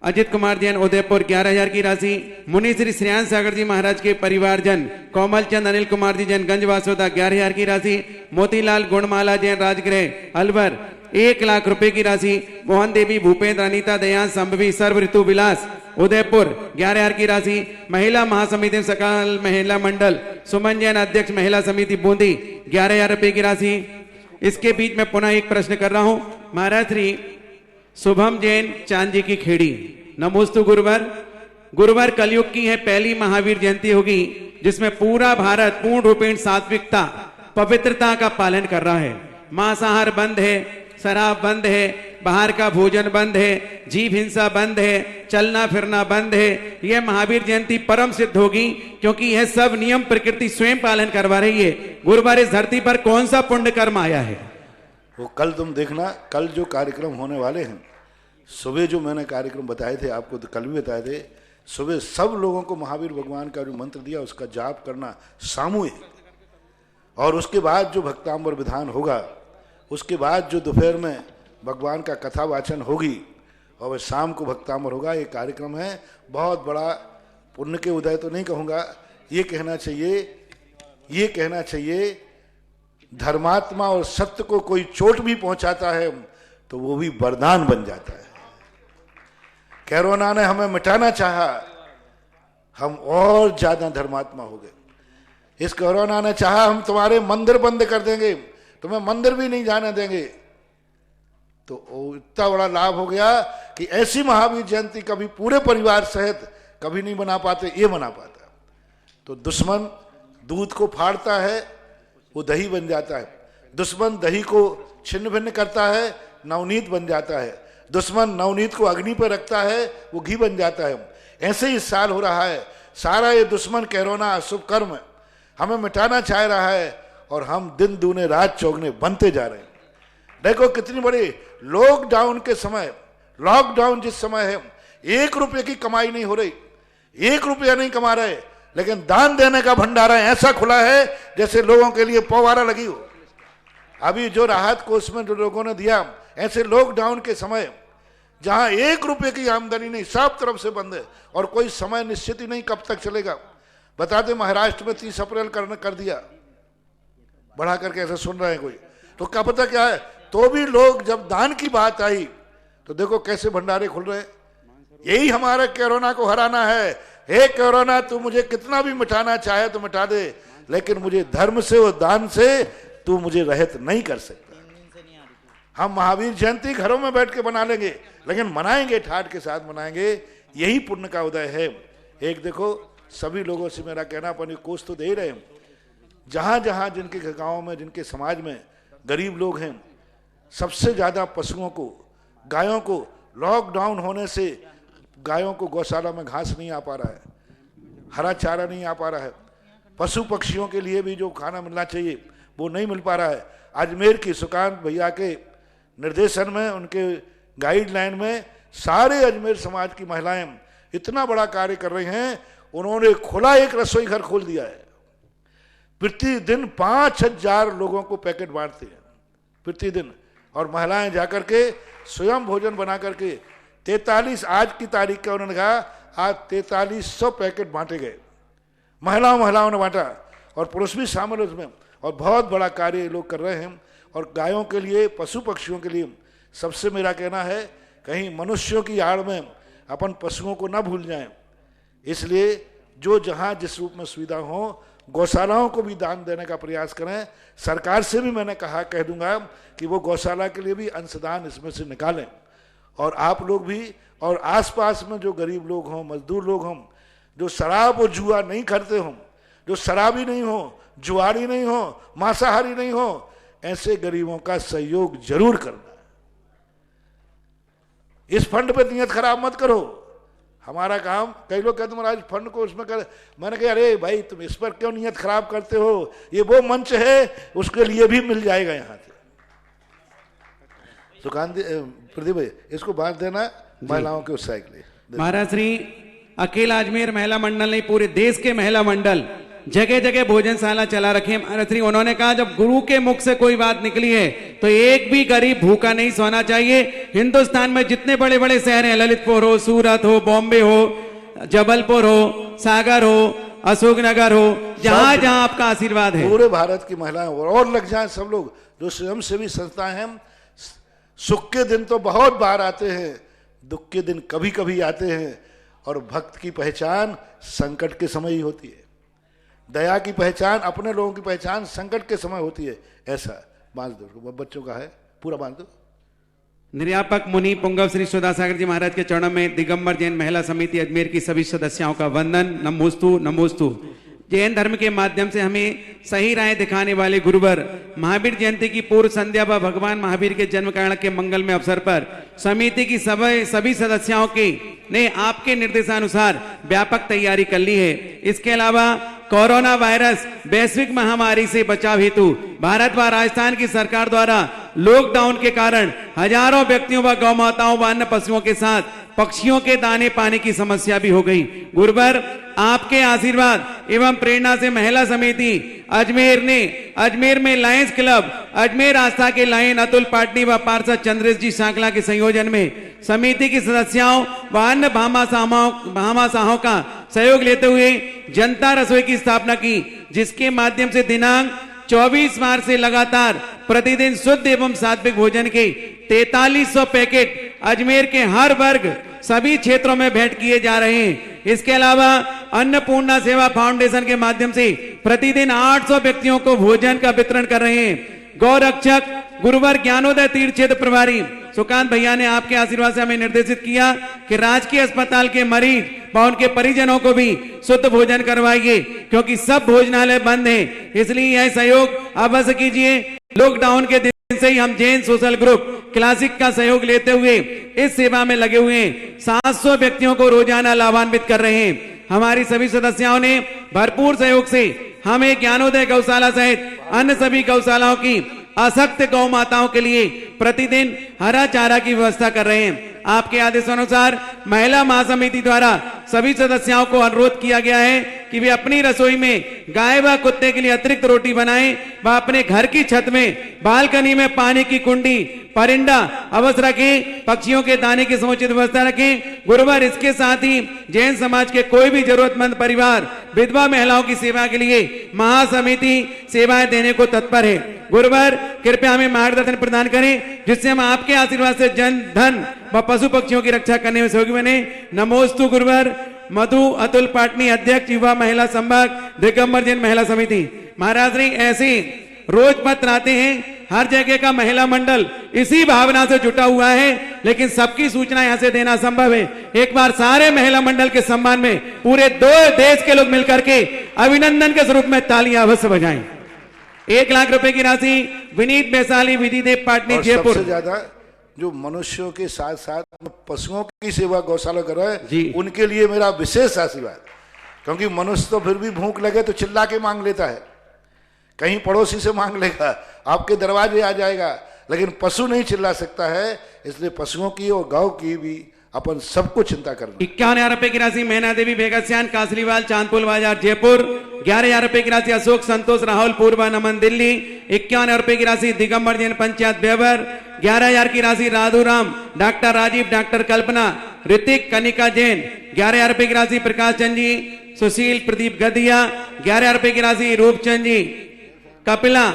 अजित कुमार जैन उदयपुर 11,000 की राशि। मुनि श्री श्रेयांश सागर जी महाराज के परिवारजन कोमल चंद अनिल कुमार जी जैन गंज वासोदा 11,000 की राशि। मोतीलाल गुणमाला जैन राजगृह अलवर 1,00,000 रुपए की राशि। मोहन देवी भूपेंद्र अनिता दयांश संभवी सर्व ऋतु विलास उदयपुर 11,000 की राशि। महिला महासमिति सकल महिला मंडल सुमन जैन अध्यक्ष महिला समिति बूंदी 11,000 रुपए की राशि। इसके बीच में पुनः एक प्रश्न कर रहा हूं। महाराज श्री शुभम जैन चांदी की खेड़ी नमोस्तु गुरुवार कलयुग की है पहली महावीर जयंती होगी, जिसमें पूरा भारत पूर्ण रूपेण सात्विकता पवित्रता का पालन कर रहा है। मांसाहार बंद है, शराब बंद है, बाहर का भोजन बंद है, जीव हिंसा बंद है, चलना फिरना बंद है। यह महावीर जयंती परम सिद्ध होगी, क्योंकि यह सब नियम प्रकृति स्वयं पालन करवा रही है। गुरुवार इस धरती पर कौन सा पुण्य कर्म आया है? वो कल तुम देखना, कल जो कार्यक्रम होने वाले हैं, सुबह जो मैंने कार्यक्रम बताए थे आपको, तो कल भी बताए थे, सुबह सब लोगों को महावीर भगवान का जो मंत्र दिया उसका जाप करना सामूहिक, और उसके बाद जो भक्तांबर विधान होगा, उसके बाद जो दोपहर में भगवान का कथा वाचन होगी, और वह शाम को भक्तांबर होगा। ये कार्यक्रम है बहुत बड़ा, पुण्य के उदय तो नहीं कहूँगा, ये कहना चाहिए धर्मात्मा और सत्य को कोई चोट भी पहुंचाता है तो वो भी वरदान बन जाता है। कोरोना ने हमें मिटाना चाहा, हम और ज्यादा धर्मात्मा हो गए। इस कोरोना ने चाहा हम तुम्हारे मंदिर बंद कर देंगे, तुम्हें मंदिर भी नहीं जाने देंगे, तो इतना बड़ा लाभ हो गया कि ऐसी महावीर जयंती कभी पूरे परिवार सहित कभी नहीं मना पाते, ये मना पाता। तो दुश्मन दूध को फाड़ता है, वो दही बन जाता है। दुश्मन दही को छिन्न भिन्न करता है, नवनीत बन जाता है। दुश्मन नवनीत को अग्नि पर रखता है, वो घी बन जाता है। ऐसे ही इस साल हो रहा है। सारा ये दुश्मन कोरोना अशुभ कर्म हमें मिटाना चाह रहा है, और हम दिन दूने रात चौगने बनते जा रहे हैं। देखो कितनी बड़ी लॉकडाउन के समय, लॉकडाउन जिस समय है, 1 रुपये की कमाई नहीं हो रही, 1 रुपया नहीं कमा रहे, लेकिन दान देने का भंडारा ऐसा खुला है जैसे लोगों के लिए पवारा लगी हो। अभी जो राहत कोष में जो लोगों ने दिया, ऐसे लॉकडाउन के समय जहां 1 रुपये की आमदनी नहीं, सब तरफ से बंद है, और कोई समय निश्चित ही नहीं कब तक चलेगा। बता दें महाराष्ट्र में 30 अप्रैल कर दिया, बढ़ा करके ऐसा सुन रहे हैं कोई, तो क्या पता क्या है, तो भी लोग जब दान की बात आई तो देखो कैसे भंडारे खुल रहे हैं। यही हमारे कोरोना को हराना है। हे कोरोना, तू मुझे कितना भी मिटाना चाहे तो मिटा दे, लेकिन मुझे धर्म से और दान से तू मुझे रहित नहीं कर सकता। हम महावीर जयंती घरों में बैठ के बना लेंगे, लेकिन मनाएंगे, ठाठ के साथ मनाएंगे, यही पुण्य का उदय है। एक देखो, सभी लोगों से मेरा कहना, अपन कोष तो दे ही रहे हैं, जहां जहां जिनके गांव में, जिनके समाज में गरीब लोग हैं, सबसे ज्यादा पशुओं को, गायों को, लॉकडाउन होने से गायों को गौशाला में घास नहीं आ पा रहा है, हरा चारा नहीं आ पा रहा है, पशु पक्षियों के लिए भी जो खाना मिलना चाहिए वो नहीं मिल पा रहा है। अजमेर की सुकांत भैया के निर्देशन में, उनके गाइडलाइन में सारे अजमेर समाज की महिलाएं इतना बड़ा कार्य कर रही हैं। उन्होंने खुला एक रसोई घर खोल दिया है। प्रतिदिन 5000 लोगों को पैकेट बांटते हैं प्रतिदिन, और महिलाएं जाकर के स्वयं भोजन बना करके 43, आज की तारीख का उन्होंने कहा, आज 4300 पैकेट बांटे गए। महिलाओं ने बांटा, और पुरुष भी शामिल उसमें, और बहुत बड़ा कार्य लोग कर रहे हैं। और गायों के लिए, पशु पक्षियों के लिए सबसे मेरा कहना है, कहीं मनुष्यों की आड़ में अपन पशुओं को ना भूल जाएं। इसलिए जो जहां जिस रूप में सुविधा हो, गौशालाओं को भी दान देने का प्रयास करें। सरकार से भी मैंने कहा, कह दूंगा कि वो गौशाला के लिए भी अंशदान इसमें से निकालें। और आप लोग भी, और आसपास में जो गरीब लोग हों, मजदूर लोग हों, जो शराब और जुआ नहीं करते हों, जो शराबी नहीं हो, जुआरी नहीं हो, मांसाहारी नहीं हो, ऐसे गरीबों का सहयोग जरूर करना। इस फंड पे नियत खराब मत करो। हमारा काम, कई लोग कहते महाराज फंड को उसमें कर, मैंने कहा अरे भाई तुम इस पर क्यों नियत खराब करते हो, ये वो मंच है, उसके लिए भी मिल जाएगा यहाँ से। सुकांत प्रदीप भाई, इसको बांट देना महिलाओं के उत्साह के लिए। महाराज श्री अकेला अजमेर महिला मंडल नहीं, पूरे देश के महिला मंडल जगह जगह भोजनशाला चला रखे हैं। महाराज श्री उन्होंने कहा, जब गुरु के मुख से कोई बात निकली है तो एक भी गरीब भूखा नहीं सोना चाहिए। हिंदुस्तान में जितने बड़े बड़े शहर हैं, ललितपुर हो, सूरत हो, बॉम्बे हो, जबलपुर हो, सागर हो, अशोकनगर हो, जहां जहां आपका आशीर्वाद है, पूरे भारत की महिलाएं और लग जाएं सब लोग। जो स्वयंसेवी संस्थाएं हैं, सुख के दिन तो बहुत बार आते हैं, दुख के दिन कभी कभी आते हैं। और भक्त की पहचान संकट के समय ही होती है, दया की पहचान, अपने लोगों की पहचान संकट के समय होती है। ऐसा बांध दो, बच्चों का है, पूरा बांध दो। निर्यापक मुनि पुंगव श्री सुधा सागर जी महाराज के चरणों में दिगंबर जैन महिला समिति अजमेर की सभी सदस्यों का वंदन। नमोस्तु नमोस्तु। जैन धर्म के माध्यम से हमें सही राय दिखाने वाले गुरुवर, महावीर जयंती की पूर्व संध्या व भगवान महावीर के जन्म कारण के मंगल में अवसर पर समिति की सभी सदस्यों के ने आपके निर्देशानुसार व्यापक तैयारी कर ली है। इसके अलावा कोरोना वायरस वैश्विक महामारी से बचाव हेतु भारत व राजस्थान की सरकार द्वारा लॉकडाउन के कारण हजारों व्यक्तियों व गौ माताओं व अन्य पशुओं के साथ पक्षियों के दाने पाने की समस्या भी हो गई। गुरुवर, आपके आशीर्वाद एवं प्रेरणा से महिला समिति अजमेर ने अजमेर में लायंस क्लब अजमेर आस्था के लायन अतुल पाटनी व पार्षद चंद्रेश जी सांकला के संयोजन में समिति की सदस्यों व अन्य भामाशाहों का सहयोग लेते हुए जनता रसोई की स्थापना की, जिसके माध्यम से दिनांक 24 मार्च से लगातार प्रतिदिन शुद्ध एवं सात्विक भोजन के 4300 पैकेट अजमेर के हर वर्ग सभी क्षेत्रों में भेंट किए जा रहे हैं। इसके अलावा अन्नपूर्णा सेवा फाउंडेशन के माध्यम से प्रतिदिन 800 व्यक्तियों को भोजन का वितरण कर रहे हैं। गौरक्षक गुरुवर ज्ञानोदय तीर्थ क्षेत्र प्रभारी सुकांत भैया ने आपके आशीर्वाद से हमें निर्देशित किया कि राजकीय अस्पताल के मरीज व उनके परिजनों को भी शुद्ध भोजन करवाइए, क्योंकि सब भोजनालय बंद हैं। इसलिए यह सहयोग अवश्य कीजिए। लॉकडाउन के दिन से ही हम जैन सोशल ग्रुप क्लासिक का सहयोग लेते हुए इस सेवा में लगे हुए हैं। 700 व्यक्तियों को रोजाना लाभान्वित कर रहे हैं। हमारी सभी सदस्यों ने भरपूर सहयोग से हमें ज्ञानोदय गौशाला सहित अन्य सभी गौशालाओं की असक्त गौ माताओं के लिए प्रतिदिन हरा चारा की व्यवस्था कर रहे हैं। आपके आदेशानुसार महिला महासमिति द्वारा सभी सदस्यों को अनुरोध किया गया है कि वे अपनी रसोई में गाय व कुत्ते के लिए अतिरिक्त रोटी बनाएं व अपने घर की छत में बालकनी में पानी की कुंडी परिंदा अवश्य रखें, पक्षियों के दाने की समुचित व्यवस्था रखें। गुरुवार इसके साथ ही जैन समाज के कोई भी जरूरतमंद परिवार विधवा महिलाओं की सेवा के लिए महासमिति सेवाएं देने को तत्पर है। गुरुवार कृपया हमें मार्गदर्शन प्रदान करें जिससे हम आपके आशीर्वाद से जन धन व पशु पक्षियों की रक्षा करने में सहयोगी बने। नमोस्तु। गुरुवार मधु अतुल पाटनी, अध्यक्ष युवा महिला संभाग, दिगंबर जैन महिला समिति। महाराज जी ऐसे रोज पत्र आते हैं, हर जगह का महिला मंडल इसी भावना से जुटा हुआ है, लेकिन सबकी सूचना यहां से देना संभव है। एक बार सारे महिला मंडल के सम्मान में पूरे 2 देश के लोग मिलकर के अभिनंदन के स्वरूप में तालियां अवश्य बजाएं। 1 लाख रुपए की राशि विनीत वैशाली, विधिदेव पाटनी, जयपुर। सबसे ज्यादा जो मनुष्यों के साथ साथ पशुओं की सेवा गौशाला कर रहे हैं, उनके लिए मेरा विशेष आशीर्वाद, क्योंकि मनुष्य तो फिर भी भूख लगे तो चिल्ला के मांग लेता है, कहीं पड़ोसी से मांग लेगा, आपके दरवाजे आ जाएगा, लेकिन पशु नहीं चिल्ला सकता है। इसलिए पशुओं की और गौ की भी अपन सबको चिंता करना। 51,000 रुपए की राशि मैना देवी बेगस्यान, कासलीवाल, चांदपुल बाजार, जयपुर। 11,000 रुपए की राशि अशोक संतोष, राहुल, पूर्वा, नमन, दिल्ली। 51,000 रुपए की राशि दिगंबर जैन पंचायत, बेवर। 11,000 की राशि राधू राम, डॉक्टर राजीव, डॉक्टर कल्पना, ऋतिक, कनिका जैन। 11,000 रुपए की राशि प्रकाश चंद जी, सुशील, प्रदीप गदिया। 11,000 रुपए की राशि रूपचंद जी, कपिला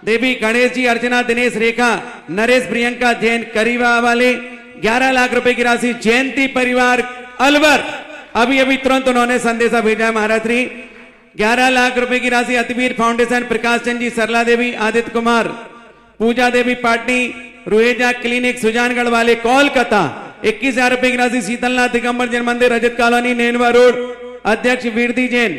देवी, गणेश जी, अर्चना, दिनेश, रेखा, नरेश, प्रियंका जैन, करीवा वाले। 11 लाख रुपए की राशि जयंती परिवार अलवर, अभी अभी तुरंत उन्होंने संदेशा भेजा है महाराज श्री। 11 लाख रुपए की राशि अतिवीर फाउंडेशन, प्रकाश चंद जी, सरला देवी, आदित्य कुमार, पूजा देवी पाटनी, रुहेजा क्लिनिक, सुजानगढ़ वाले, कोलकाता। 21,000 रुपए की राशि शीतलनाथ, दिगंबर जैन मंदिर, रजत कॉलोनी, नेनवा रोड, अध्यक्ष वीरदी जैन।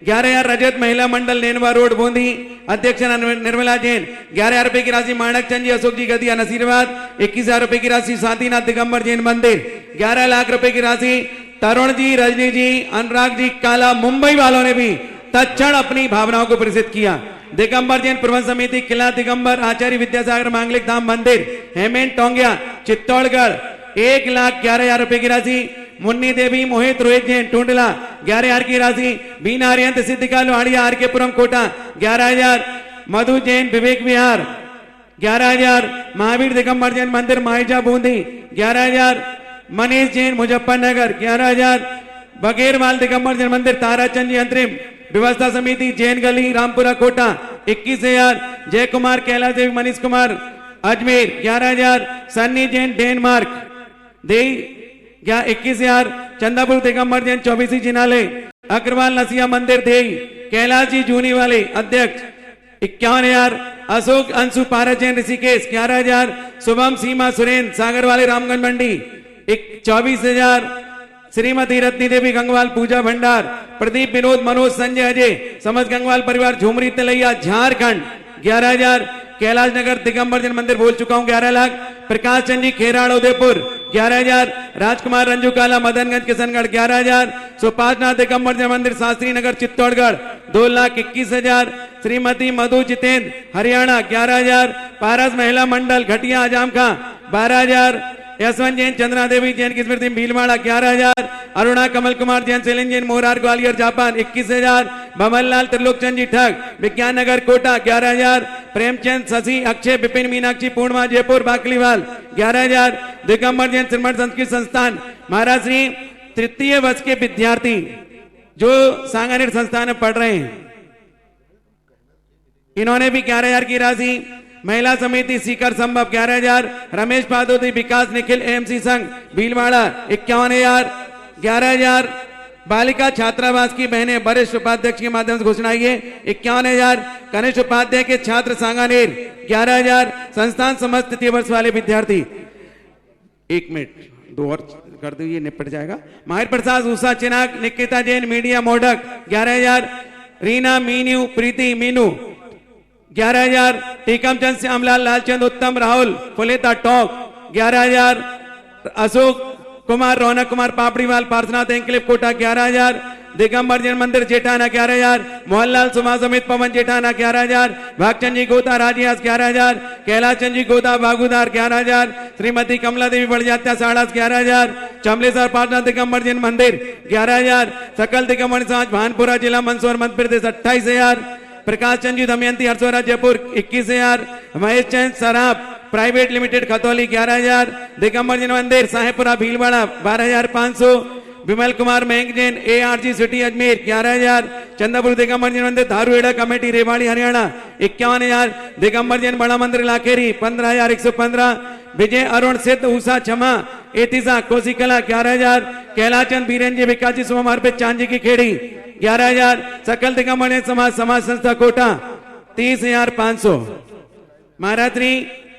11,000 रजत महिला मंडल, नेनवा रोड, बूंदी, अध्यक्ष निर्मला जैन। 11,000 रुपए की राशि माणक चंद जी, अशोक जी गदिया, नसीराबाद। 21,000 रुपए की राशि शांतिनाथ, दिगंबर जैन मंदिर। 11 लाख रुपए की राशि तरुण जी, रजनी जी, अनुराग जी, काला, मुंबई वालों ने भी तत्क्षण अपनी भावनाओं को प्रसिद्ध किया। दिगंबर जैन प्रबंध समिति, किला दिगंबर, आचार्य विद्यासागर मांगलिक धाम मंदिर, हेमेंट टोंगिया, चित्तौड़गढ़। 1,11,000 रुपए की राशि मुन्नी देवी, मोहित, रोहित जैन, टूंडला। 11,000 की राशि बीना आर्यंत, सिद्धिका लोहाड़िया, आर के पुरम, कोटा। 11,000 मधु जैन, विवेक विहार। 11,000 महावीर दिगंबर जैन मंदिर, माहिजा, बूंदी। 11,000 मनीष जैन, मुजफ्फरनगर। 11,000 बघेरवाल दिगंबर जैन मंदिर, ताराचंद जी, अंतरिम व्यवस्था समिति, जैन गली, रामपुरा, कोटा। 21,000 जय कुमार, कैलाश देवी, मनीष कुमार, अजमेर। 11,000 सन्नी जैन, डेनमार्क। 21,000 चंदापुर दिगंबर जैन, 24 जिनाले, अग्रवाल नसिया मंदिर, देई, कैलाश जी, जूनी वाले, अध्यक्ष। 51,000 अशोक अंशु पारस जैन, ऋषिकेश। 11,000 शुभम, सीमा, सुरेंद्र, सागर वाले, रामगंज मंडी। 24,000 श्रीमती रत्नी देवी गंगवाल, पूजा भंडार। प्रदीप, विनोद, मनोज, संजय, अजय, समझ गंगवाल परिवार, झुमरी तिलैया, झारखंड। 11,000 कैलाश नगर दिगंबर जैन मंदिर, बोल चुका हूं। 11 लाख प्रकाश चंद जी, खेराड़, उदयपुर। 11,000 राजकुमार, रंजू काला, मदनगंज, किशनगढ़। 11,000 सुपाशनाथ दिगंबर जैन मंदिर, शास्त्री नगर, चित्तौड़गढ़। 2,21,000 श्रीमती मधु जितेंद्र, हरियाणा। 11,000 पारस महिला मंडल, घटिया, आजाम खां। 12,000 यशवंत जैन, चंद्रा देवी जैन की स्मृति, भीलवाड़ा। 11,000 अरुणा कमल कुमार जैन, शैलेंद्र जैन, मोरार, ग्वालियर, जापान। 21,000 भमनलाल त्रिलोकचंद जी, ठग, विज्ञान नगर, कोटा। 11,000 प्रेमचंद, शशि, अक्षय, विपिन, मीनाक्षी, पूर्णिमा, जयपुर, बाकलीवाल। 11,000 दिगंबर जैन श्रीमठ संस्कृत संस्थान, महाराज श्री। 3य वर्ष के विद्यार्थी जो सांगानेर संस्थान में पढ़ रहे हैं, इन्होंने भी 11,000 की राशि। महिला समिति सीकर संभव 11,000, रमेश पादोदी, विकास, निखिल, एमसी संघ, भीलवाड़ा। 51,000। 11,000 बालिका छात्रावास की बहनें, वरिष्ठ उपाध्यक्ष के माध्यम से घोषणा है। 51,000 कनिष्ठ उपाध्याय के छात्र सांगानेर। 11,000 संस्थान समस्त तृतीय वर्ष वाले विद्यार्थी। 1 मिनट 2 और कर दो, ये निपट जाएगा। माहिर प्रसाद, उषा चिनाक, निकिता जैन, मीडिया, मोडक। 11,000 रीना, मीनू, प्रीति, मीनू। 11,000 टीकमचंद, श्यामलाल, लालचंद, उत्तम, राहुल, फुलेता, टॉक। 11,000 अशोक कुमार, रौनक कुमार, पापड़ीवाल, पार्शनाथ, एंक्लेव, कोटा। 11,000 दिगंबर जैन मंदिर जेठाना 11,000, मोहनलाल सुमा समित पवन जेठाना 11,000, भागचंद जी गोता राजियास 11,000, कैलाश चंद जी गोता बागुदार 11,000, श्रीमती कमला देवी बड़जात्या साड़ास 11,000, चमलेश्वर पाटना दिगंबर जैन मंदिर 11,000, सकल दिगंबर समाज भानपुरा जिला मंदसौर मध्य प्रदेश 28,000, प्रकाश चंद जी दमयंती हरसोरा जयपुर 21,000, महेश चंद सराफ प्राइवेट लिमिटेड खतौली 11,000, दिगंबर जैन मंदिर साहेबपुरा भीलवाड़ा 12,500, विमल कुमार महंग जैन ARG सिटी अजमेर 11,000, चंद्रपुर दिगंबर जैन मंदिर धारूहेड़ा कमेटी रेवाड़ी हरियाणा 51,000, दिगंबर जैन बड़ा मंदिर लाखेरी 15,115, विजय अरुण सिद्ध ऊषा क्षमा एतिसा कोसिकला 11,000, कैलाचंद बीरेन जी विकास जी सोमवार पे चांदी की खेड़ी 11,000, सकल दिगंबर जैन समाज संस्था कोटा 30,500। महारात्रि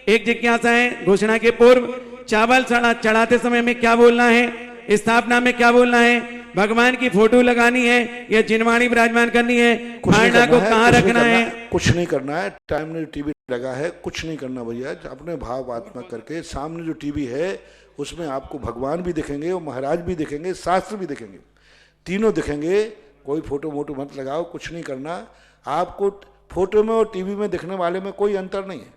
एक जिज्ञासा है, घोषणा के पूर्व चावल चढ़ाते समय में क्या बोलना है, स्थापना में क्या बोलना है, भगवान की फोटो लगानी है या जिनवाणी विराजमान करनी है, मारना को कहाँ रखना है? कुछ नहीं करना है। टाइम ने टीवी लगा है, कुछ नहीं करना भैया। अपने भाव आत्मा करके सामने जो टीवी है उसमें आपको भगवान भी दिखेंगे और महाराज भी दिखेंगे, शास्त्र भी दिखेंगे, तीनों दिखेंगे। कोई फोटो मोटो मत लगाओ, कुछ नहीं करना। आपको फोटो में और टीवी में दिखने वाले में कोई अंतर नहीं है।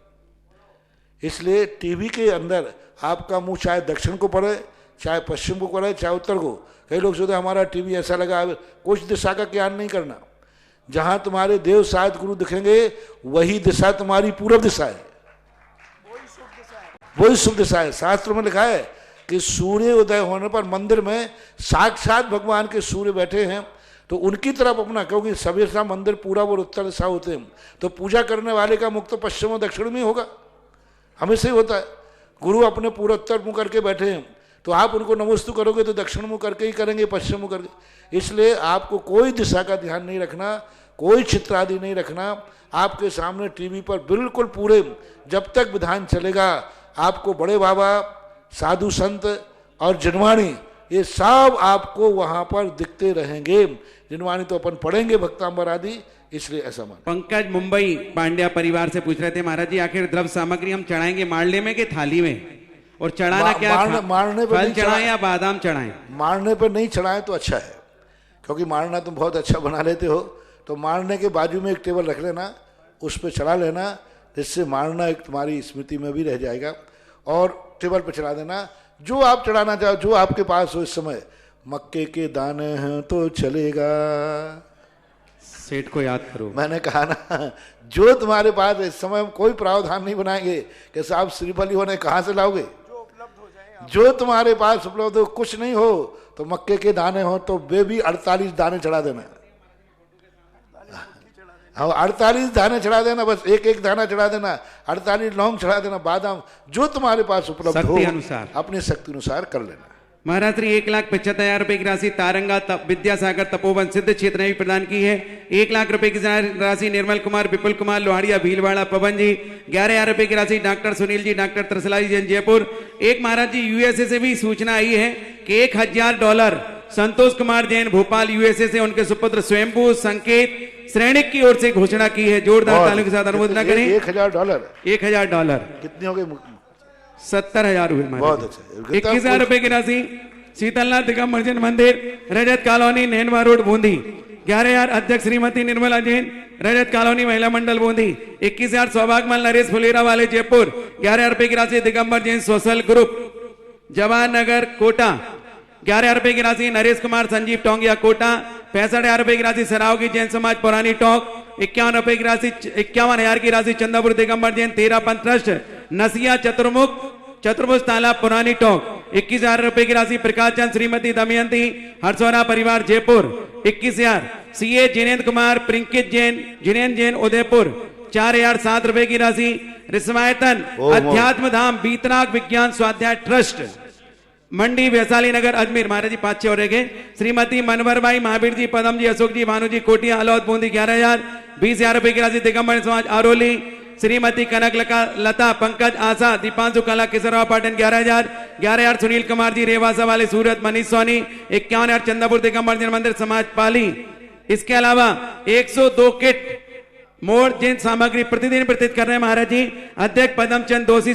इसलिए टीवी के अंदर आपका मुंह चाहे दक्षिण को पड़े, चाहे पश्चिम को पड़े, चाहे उत्तर को। कई लोग सोचते हमारा टीवी ऐसा लगा, कुछ दिशा का ज्ञान नहीं करना। जहां तुम्हारे देव साध गुरु दिखेंगे वही दिशा तुम्हारी पूर्व दिशा है, वही शुभ दिशा है। शास्त्र में लिखा है कि सूर्य उदय होने पर मंदिर में साक्षात भगवान के सूर्य बैठे हैं, तो उनकी तरफ अपना, क्योंकि सभी सा मंदिर पूरा और उत्तर दिशा होते हैं, तो पूजा करने वाले का मुख तो पश्चिम और दक्षिण में होगा, हमेशा ही होता है। गुरु अपने पूरा उत्तर मुंह करके बैठे हैं, तो आप उनको नमस्तु करोगे तो दक्षिण मुंह करके ही करेंगे, पश्चिम मुंह करके। इसलिए आपको कोई दिशा का ध्यान नहीं रखना, कोई चित्र आदि नहीं रखना। आपके सामने टीवी पर बिल्कुल पूरे जब तक विधान चलेगा आपको बड़े बाबा, साधु संत और जिनवाणी ये सब आपको वहां पर दिखते रहेंगे। जिनवाणी तो अपन पढ़ेंगे भक्तांबर आदि, इसलिए ऐसा मान। पंकज मुंबई पांड्या परिवार से पूछ रहे थे, महाराज जी आखिर द्रव्य सामग्री हम चढ़ाएंगे मारले में कि थाली में, और चढ़ाना क्या मारने पे फल चढ़ाएं या बादाम चढ़ाएं? मारने पे नहीं चढ़ाएं तो अच्छा है, क्योंकि मारना तुम बहुत अच्छा बना लेते हो। तो मारने के बाजू में एक टेबल रख लेना, उस पर चढ़ा लेना, जिससे मारना एक तुम्हारी स्मृति में भी रह जाएगा। और टेबल पर चढ़ा देना जो आप चढ़ाना चाहो, जो आपके पास हो। इस समय मक्के के दाने हैं तो चलेगा, सेठ को याद करो। मैंने कहा ना, जो तुम्हारे पास इस समय हम कोई प्रावधान नहीं बनाएंगे कि साहब श्रीफली होने कहाँ से लाओगे, जो तुम्हारे पास उपलब्ध हो। कुछ नहीं हो तो मक्के के दाने हो तो वे भी 48 दाने चढ़ा देना। हाँ, 48 दाने चढ़ा देना, बस एक एक दाना चढ़ा देना, 48 लौंग चढ़ा देना, बादाम, जो तुम्हारे पास उपलब्ध हो अपनी शक्ति अनुसार कर लेना। महारात्रि 1,75,000 रुपए की राशि तारंगा विद्यासागर तपोवन सिद्ध क्षेत्र ने भी प्रदान की है। 1 लाख रुपए की राशि निर्मल कुमार, विपुल कुमार लोहाड़िया भीलवाड़ा पवन जी। 11,000 रुपए की राशि डॉक्टर सुनील जी, डॉक्टर त्रसलाई जैन जयपुर। एक महाराज जी USA से भी सूचना आई है कि $1,000 संतोष कुमार जैन भोपाल USA से उनके सुपुत्र स्वयंभू संकेत श्रेणिक की ओर से घोषणा की है। जोरदार तालियों के साथ अनुमोदन करें। $1,000 $1,000 कितने हो गए? 70,000 हुए। बहुत अच्छा। 21,000 रुपए की राशि शीतलनाथ दिगंबर जैन मंदिर रजत कॉलोनी नैनवा रोड बूंदी। 11,000 अध्यक्ष श्रीमती निर्मला जैन रजत कॉलोनी महिला मंडल बूंदी। 21,000 सौभाग्यमल नरेश फुलेरा वाले जयपुर। 11,000 रुपए की राशि दिगंबर जैन सोशल ग्रुप जवाहर नगर कोटा। 11,000 रुपए की राशि नरेश कुमार संजीव टोंगिया कोटा। 65,000 रुपए की राशि सरावगी जैन समाज पुरानी टोंक। 51 रुपए की राशि 51,000 की राशि चंद्रपुर दिगंबर जैन 13 पंथ ट्रस्ट नसिया चतुर्मुख तालाब पुरानी टोंक। 21,000 रुपए की राशि प्रकाश चंद श्रीमती दमयंती हरसोरा परिवार जयपुर। 21,000 CA जिनेन्द्र कुमार प्रिंकित जैन जिनेन्द्र जैन उदयपुर। 4,007 रुपए की राशि रिस्मायतन अध्यात्म धाम बीतनाग विज्ञान स्वाध्याय ट्रस्ट मंडी वैशाली नगर अजमेर। महाराज जी 5 और रह गए। श्रीमती मनवरबाई महावीर जी पदम जी अशोक जी भानु जी कोटिया अलौद बूंदी 11,000। 20,000 रुपए की राशि दिगंबर समाज आरोली। श्रीमती कनक लता पंकज आशा दीपांशु कला किशोरवा पाटन 11,000। 11,000 सुनील कुमार जी रेवासा वाले सूरत मनीष सोनी। 51,000 चंद्रपुर दिगंबर जैन मंदिर समाज पाली। इसके अलावा 102 किट मोड़ जैन सामग्री प्रतिदिन प्रतीत कर रहे हैं महाराज जी। अध्यक्ष पदमचंद दोषी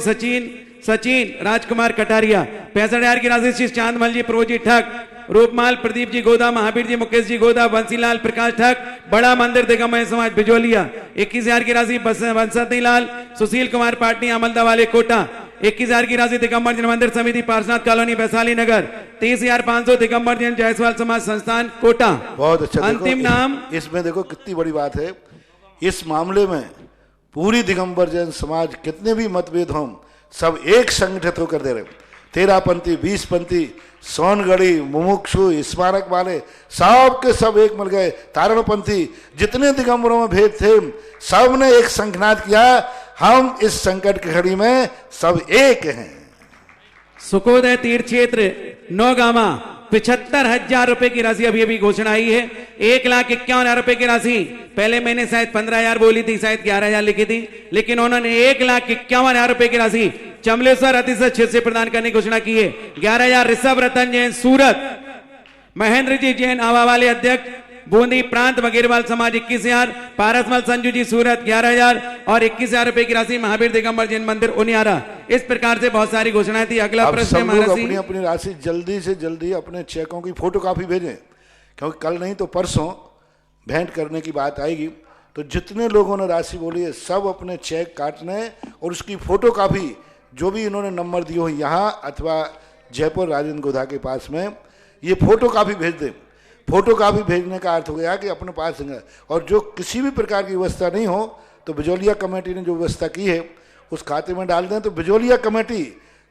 सचिन राजकुमार कटारिया। 65,000 की राशि चांदमल जी प्रोजी ठग रूपमाल प्रदीप जी गोदा, महावीर जी मुकेश जी गोदा, बंसीलाल प्रकाश ठग, बड़ा मंदिर दिगंबर समाज बिजोलिया 21,000 की राशि। बंसती लाल सुशील कुमार पाटनी अमलदा वाले कोटा 21,000 की राशि। दिगंबर जैन मंदिर समिति पार्षद कॉलोनी वैशाली नगर 30,500 दिगंबर जैन जायसवाल समाज संस्थान कोटा। बहुत अच्छा। अंतिम नाम इसमें देखो कितनी बड़ी बात है। इस मामले में पूरी दिगंबर जैन समाज कितने भी मतभेद हों सब एक संगठित होकर दे रहे। 13पंथी, 20पंथी, सोनगढ़ी, मुमुक्षु, स्मारक वाले सब के सब एक मिल गए। तारणपंथी, जितने दिगंबरों में भेद थे सब ने एक संघनाद किया, हम इस संकट की घड़ी में सब एक हैं। सुकोदय तीर्थ क्षेत्र नौगामा 75,000 रुपए की राशि अभी अभी घोषणा आई है। 1,51,000 रुपए की राशि पहले मैंने शायद 15,000 बोली थी, शायद 11,000 लिखी थी, लेकिन उन्होंने 1,51,000 रुपए की राशि चमलेश्वर अतिशय क्षेत्र से प्रदान करने की घोषणा की है। 11,000 ऋषभ रतन जैन सूरत, महेंद्र जी जैन आवा वाले अध्यक्ष बूंदी प्रांत बगेरवाल समाज 21,000, पारसमल संजू जी सूरत 11,000 और 21,000 रुपए की राशि महावीर दिगंबर जैन मंदिर उनियारा। इस प्रकार से बहुत सारी घोषणाएं थी। अगला प्रश्न अपनी अपनी राशि जल्दी से जल्दी अपने चेकों की फोटोकॉपी भेजें, क्योंकि कल नहीं तो परसों भेंट करने की बात आएगी। तो जितने लोगों ने राशि बोली है सब अपने चेक काटने और उसकी फोटोकॉपी जो भी इन्होंने नंबर दिए हो यहाँ अथवा जयपुर राजेंद्र गोधा के पास में ये फोटोकॉपी भेज दें। फोटोकॉपी भेजने का अर्थ हो गया कि अपने पास है। और जो किसी भी प्रकार की व्यवस्था नहीं हो तो बिजोलिया कमेटी ने जो व्यवस्था की है उस खाते में डाल दें। तो बिजोलिया कमेटी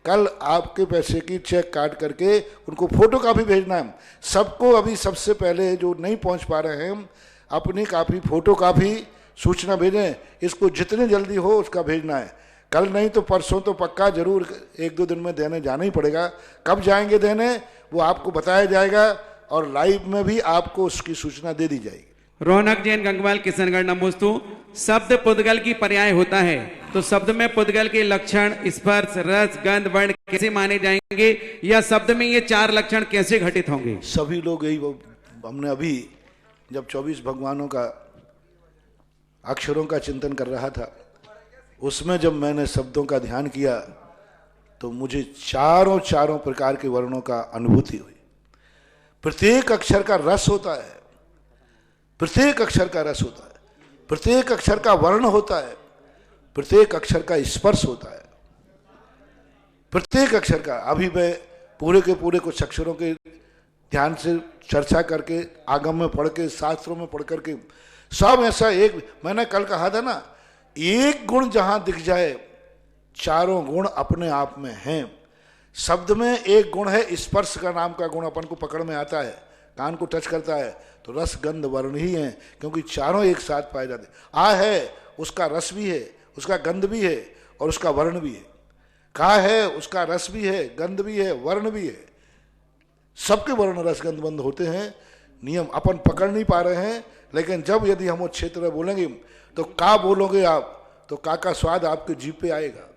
कल आपके पैसे की चेक काट करके उनको फोटोकॉपी भेजना है सबको। अभी सबसे पहले जो नहीं पहुंच पा रहे हैं अपनी कापी फोटोकॉपी सूचना भेजें। इसको जितने जल्दी हो उसका भेजना है। कल नहीं तो परसों तो पक्का जरूर 1-2 दिन में देने जाना ही पड़ेगा। कब जाएंगे देने वो आपको बताया जाएगा और लाइव में भी आपको उसकी सूचना दे दी जाएगी। रौनक जैन गंगवाल किशनगढ़ नमोस्तु। शब्द पुद्गल की पर्याय होता है तो शब्द में पुद्गल के लक्षण स्पर्श रस गंध वर्ण कैसे माने जाएंगे या शब्द में ये 4 लक्षण कैसे घटित होंगे? सभी लोग यही हमने अभी जब 24 भगवानों का अक्षरों का चिंतन कर रहा था उसमें जब मैंने शब्दों का ध्यान किया तो मुझे चारों प्रकार के वर्णों का अनुभूति हुई। प्रत्येक अक्षर का रस होता है, प्रत्येक अक्षर का रस होता है, प्रत्येक अक्षर का वर्ण होता है, प्रत्येक अक्षर का स्पर्श होता है, प्रत्येक अक्षर का। अभी मैं पूरे के पूरे कुछ अक्षरों के ध्यान से चर्चा करके आगम में पढ़ के शास्त्रों में पढ़ करके सब ऐसा एक मैंने कल कहा था ना, एक गुण जहां दिख जाए चारों गुण अपने आप में हैं। शब्द में एक गुण है स्पर्श का नाम का गुण, अपन को पकड़ में आता है, कान को टच करता है तो रस गंध वर्ण ही है, क्योंकि चारों एक साथ पाए जाते। आ है उसका रस भी है, उसका गंध भी है और उसका वर्ण भी है। का है उसका रस भी है, गंध भी है, वर्ण भी है। सबके वर्ण रस गंध बंध होते हैं। नियम अपन पकड़ नहीं पा रहे हैं, लेकिन जब यदि हम वो क्षेत्र में बोलेंगे तो का बोलोगे आप तो का स्वाद आपके जीभ पे आएगा।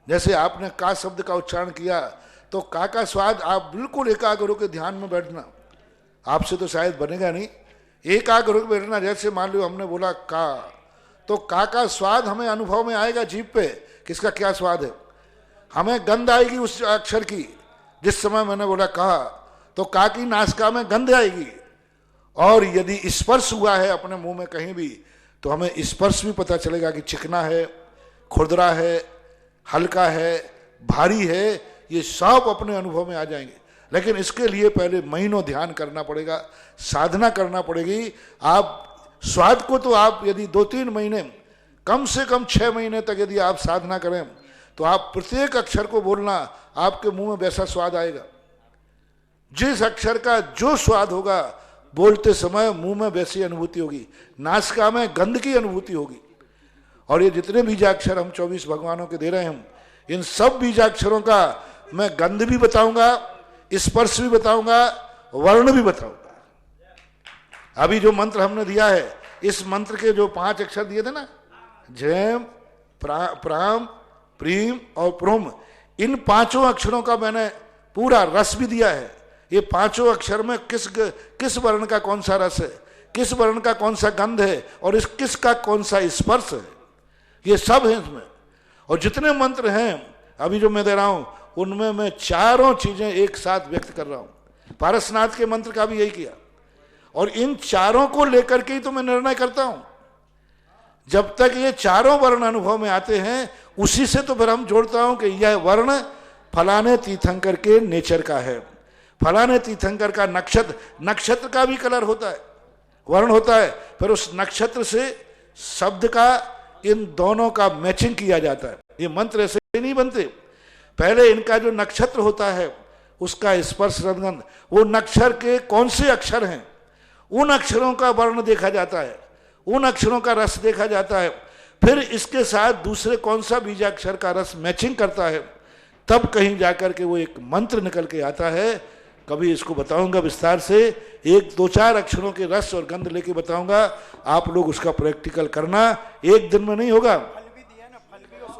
जैसे आपने का शब्द का उच्चारण किया तो का स्वाद आप बिल्कुल एकाग्र होकर ध्यान में बैठना। आपसे तो शायद बनेगा नहीं, एकाग्र होकर बैठना। जैसे मान लो हमने बोला का तो का स्वाद हमें अनुभव में आएगा जीभ पे, किसका क्या स्वाद है। हमें गंध आएगी उस अक्षर की, जिस समय मैंने बोला कहा तो का की नासिका में गंध आएगी। और यदि स्पर्श हुआ है अपने मुंह में कहीं भी तो हमें स्पर्श भी पता चलेगा कि चिकना है, खुरदरा है, हल्का है, भारी है। ये सब अपने अनुभव में आ जाएंगे। लेकिन इसके लिए पहले महीनों ध्यान करना पड़ेगा, साधना करना पड़ेगी। आप स्वाद को तो आप यदि 2-3 महीने कम से कम 6 महीने तक यदि आप साधना करें तो आप प्रत्येक अक्षर को बोलना, आपके मुंह में वैसा स्वाद आएगा। जिस अक्षर का जो स्वाद होगा बोलते समय मुंह में वैसी अनुभूति होगी, नासिका में गंध की अनुभूति होगी। और ये जितने बीजाक्षर हम 24 भगवानों के दे रहे हैं, इन सब बीजाक्षरों का मैं गंध भी बताऊंगा, स्पर्श भी बताऊंगा, वर्ण भी बताऊंगा। अभी जो मंत्र हमने दिया है, इस मंत्र के जो 5 अक्षर दिए थे ना, जैम, प्राम, प्रीम और प्रोम, इन 5 अक्षरों का मैंने पूरा रस भी दिया है। ये 5 अक्षर में किस वर्ण का कौन सा रस है, किस वर्ण का कौन सा गंध है और इस किस का कौन सा स्पर्श है, ये सब है इसमें। और जितने मंत्र हैं अभी जो मैं दे रहा हूं उनमें मैं चारों चीजें एक साथ व्यक्त कर रहा हूं। पारसनाथ के मंत्र का भी यही किया। और इन चारों को लेकर के ही तो मैं निर्णय करता हूं। जब तक ये चारों वर्ण अनुभव में आते हैं, उसी से तो फिर हम जोड़ता हूं कि यह वर्ण फलाने तीर्थंकर के नेचर का है, फलाने तीर्थंकर का नक्षत्र, नक्षत्र का भी कलर होता है, वर्ण होता है, फिर उस नक्षत्र से शब्द का, इन दोनों का मैचिंग किया जाता है। ये मंत्र ऐसे नहीं बनते। पहले इनका जो नक्षत्र होता है उसका स्पर्श रंगन, वो नक्षत्र के कौन से अक्षर हैं, उन अक्षरों का वर्ण देखा जाता है, उन अक्षरों का रस देखा जाता है, फिर इसके साथ दूसरे कौन सा बीजाक्षर का रस मैचिंग करता है, तब कहीं जाकर के वो एक मंत्र निकल के आता है। कभी इसको बताऊंगा विस्तार से, एक दो चार अक्षरों के रस और गंध लेके बताऊंगा, आप लोग उसका प्रैक्टिकल करना। एक दिन में नहीं होगा,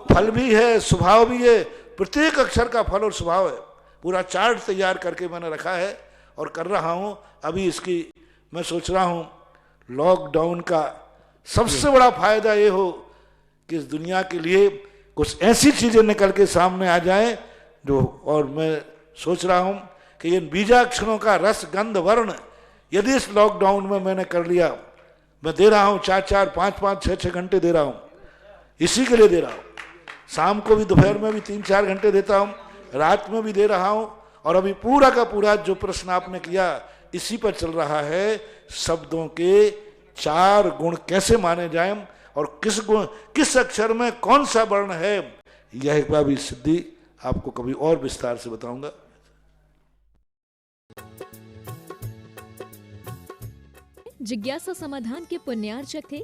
फल भी है, स्वभाव भी है, प्रत्येक अक्षर का फल और स्वभाव है। पूरा चार्ट तैयार करके मैंने रखा है और कर रहा हूं। अभी इसकी मैं सोच रहा हूं लॉकडाउन का सबसे बड़ा फायदा ये हो कि इस दुनिया के लिए कुछ ऐसी चीजें निकल के सामने आ जाएं जो, और मैं सोच रहा हूं कि इन बीजाक्षरों का रस गंध वर्ण यदि इस लॉकडाउन में मैंने कर लिया, मैं दे रहा हूं 4-4, 5-5, 6-6 घंटे दे रहा हूं, इसी के लिए दे रहा हूं। शाम को भी, दोपहर में भी 3-4 घंटे देता हूं, रात में भी दे रहा हूं। और अभी पूरा का पूरा जो प्रश्न आपने किया इसी पर चल रहा है, शब्दों के 4 गुण कैसे माने जाएं और किस गुण, किस अक्षर में कौन सा वर्ण है, यह एक बार भी सिद्धि आपको कभी और विस्तार से बताऊंगा। जिज्ञासा समाधान के पुण्यार्चक थे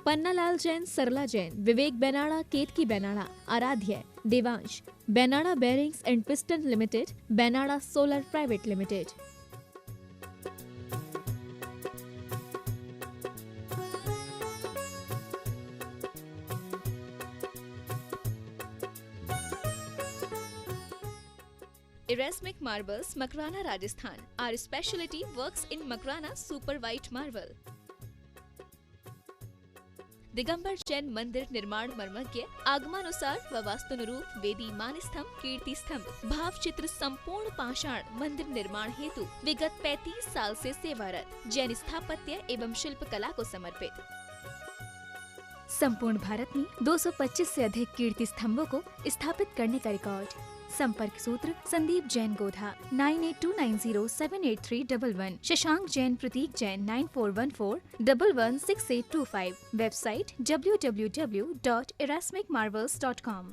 पन्नालाल जैन, सरला जैन, विवेक बेनाड़ा, Ketaki Benada, Aaradhya, Devansh, Benada bearings and piston limited, Benada solar private limited. Erasmic Marbles, Makrana, Rajasthan. Our specialty works in Makrana Super White Marble. Digambar Jain मंदिर निर्माण मर्मज्ञ, आगमानुसार व वास्तुनुरूप वेदी मान स्तंभ, कीर्ति स्तंभ, भाव चित्र संपूर्ण पाषाण मंदिर निर्माण हेतु विगत 35 साल से सेवारत, जैन स्थापत्य एवं शिल्प कला को समर्पित। संपूर्ण भारत में 225 से अधिक कीर्ति स्तंभों को स्थापित करने का रिकॉर्ड। संपर्क सूत्र संदीप जैन गोधा 9829078311, शशांक जैन, प्रतीक जैन 9414116825। Website www.erasmicmarbles.com।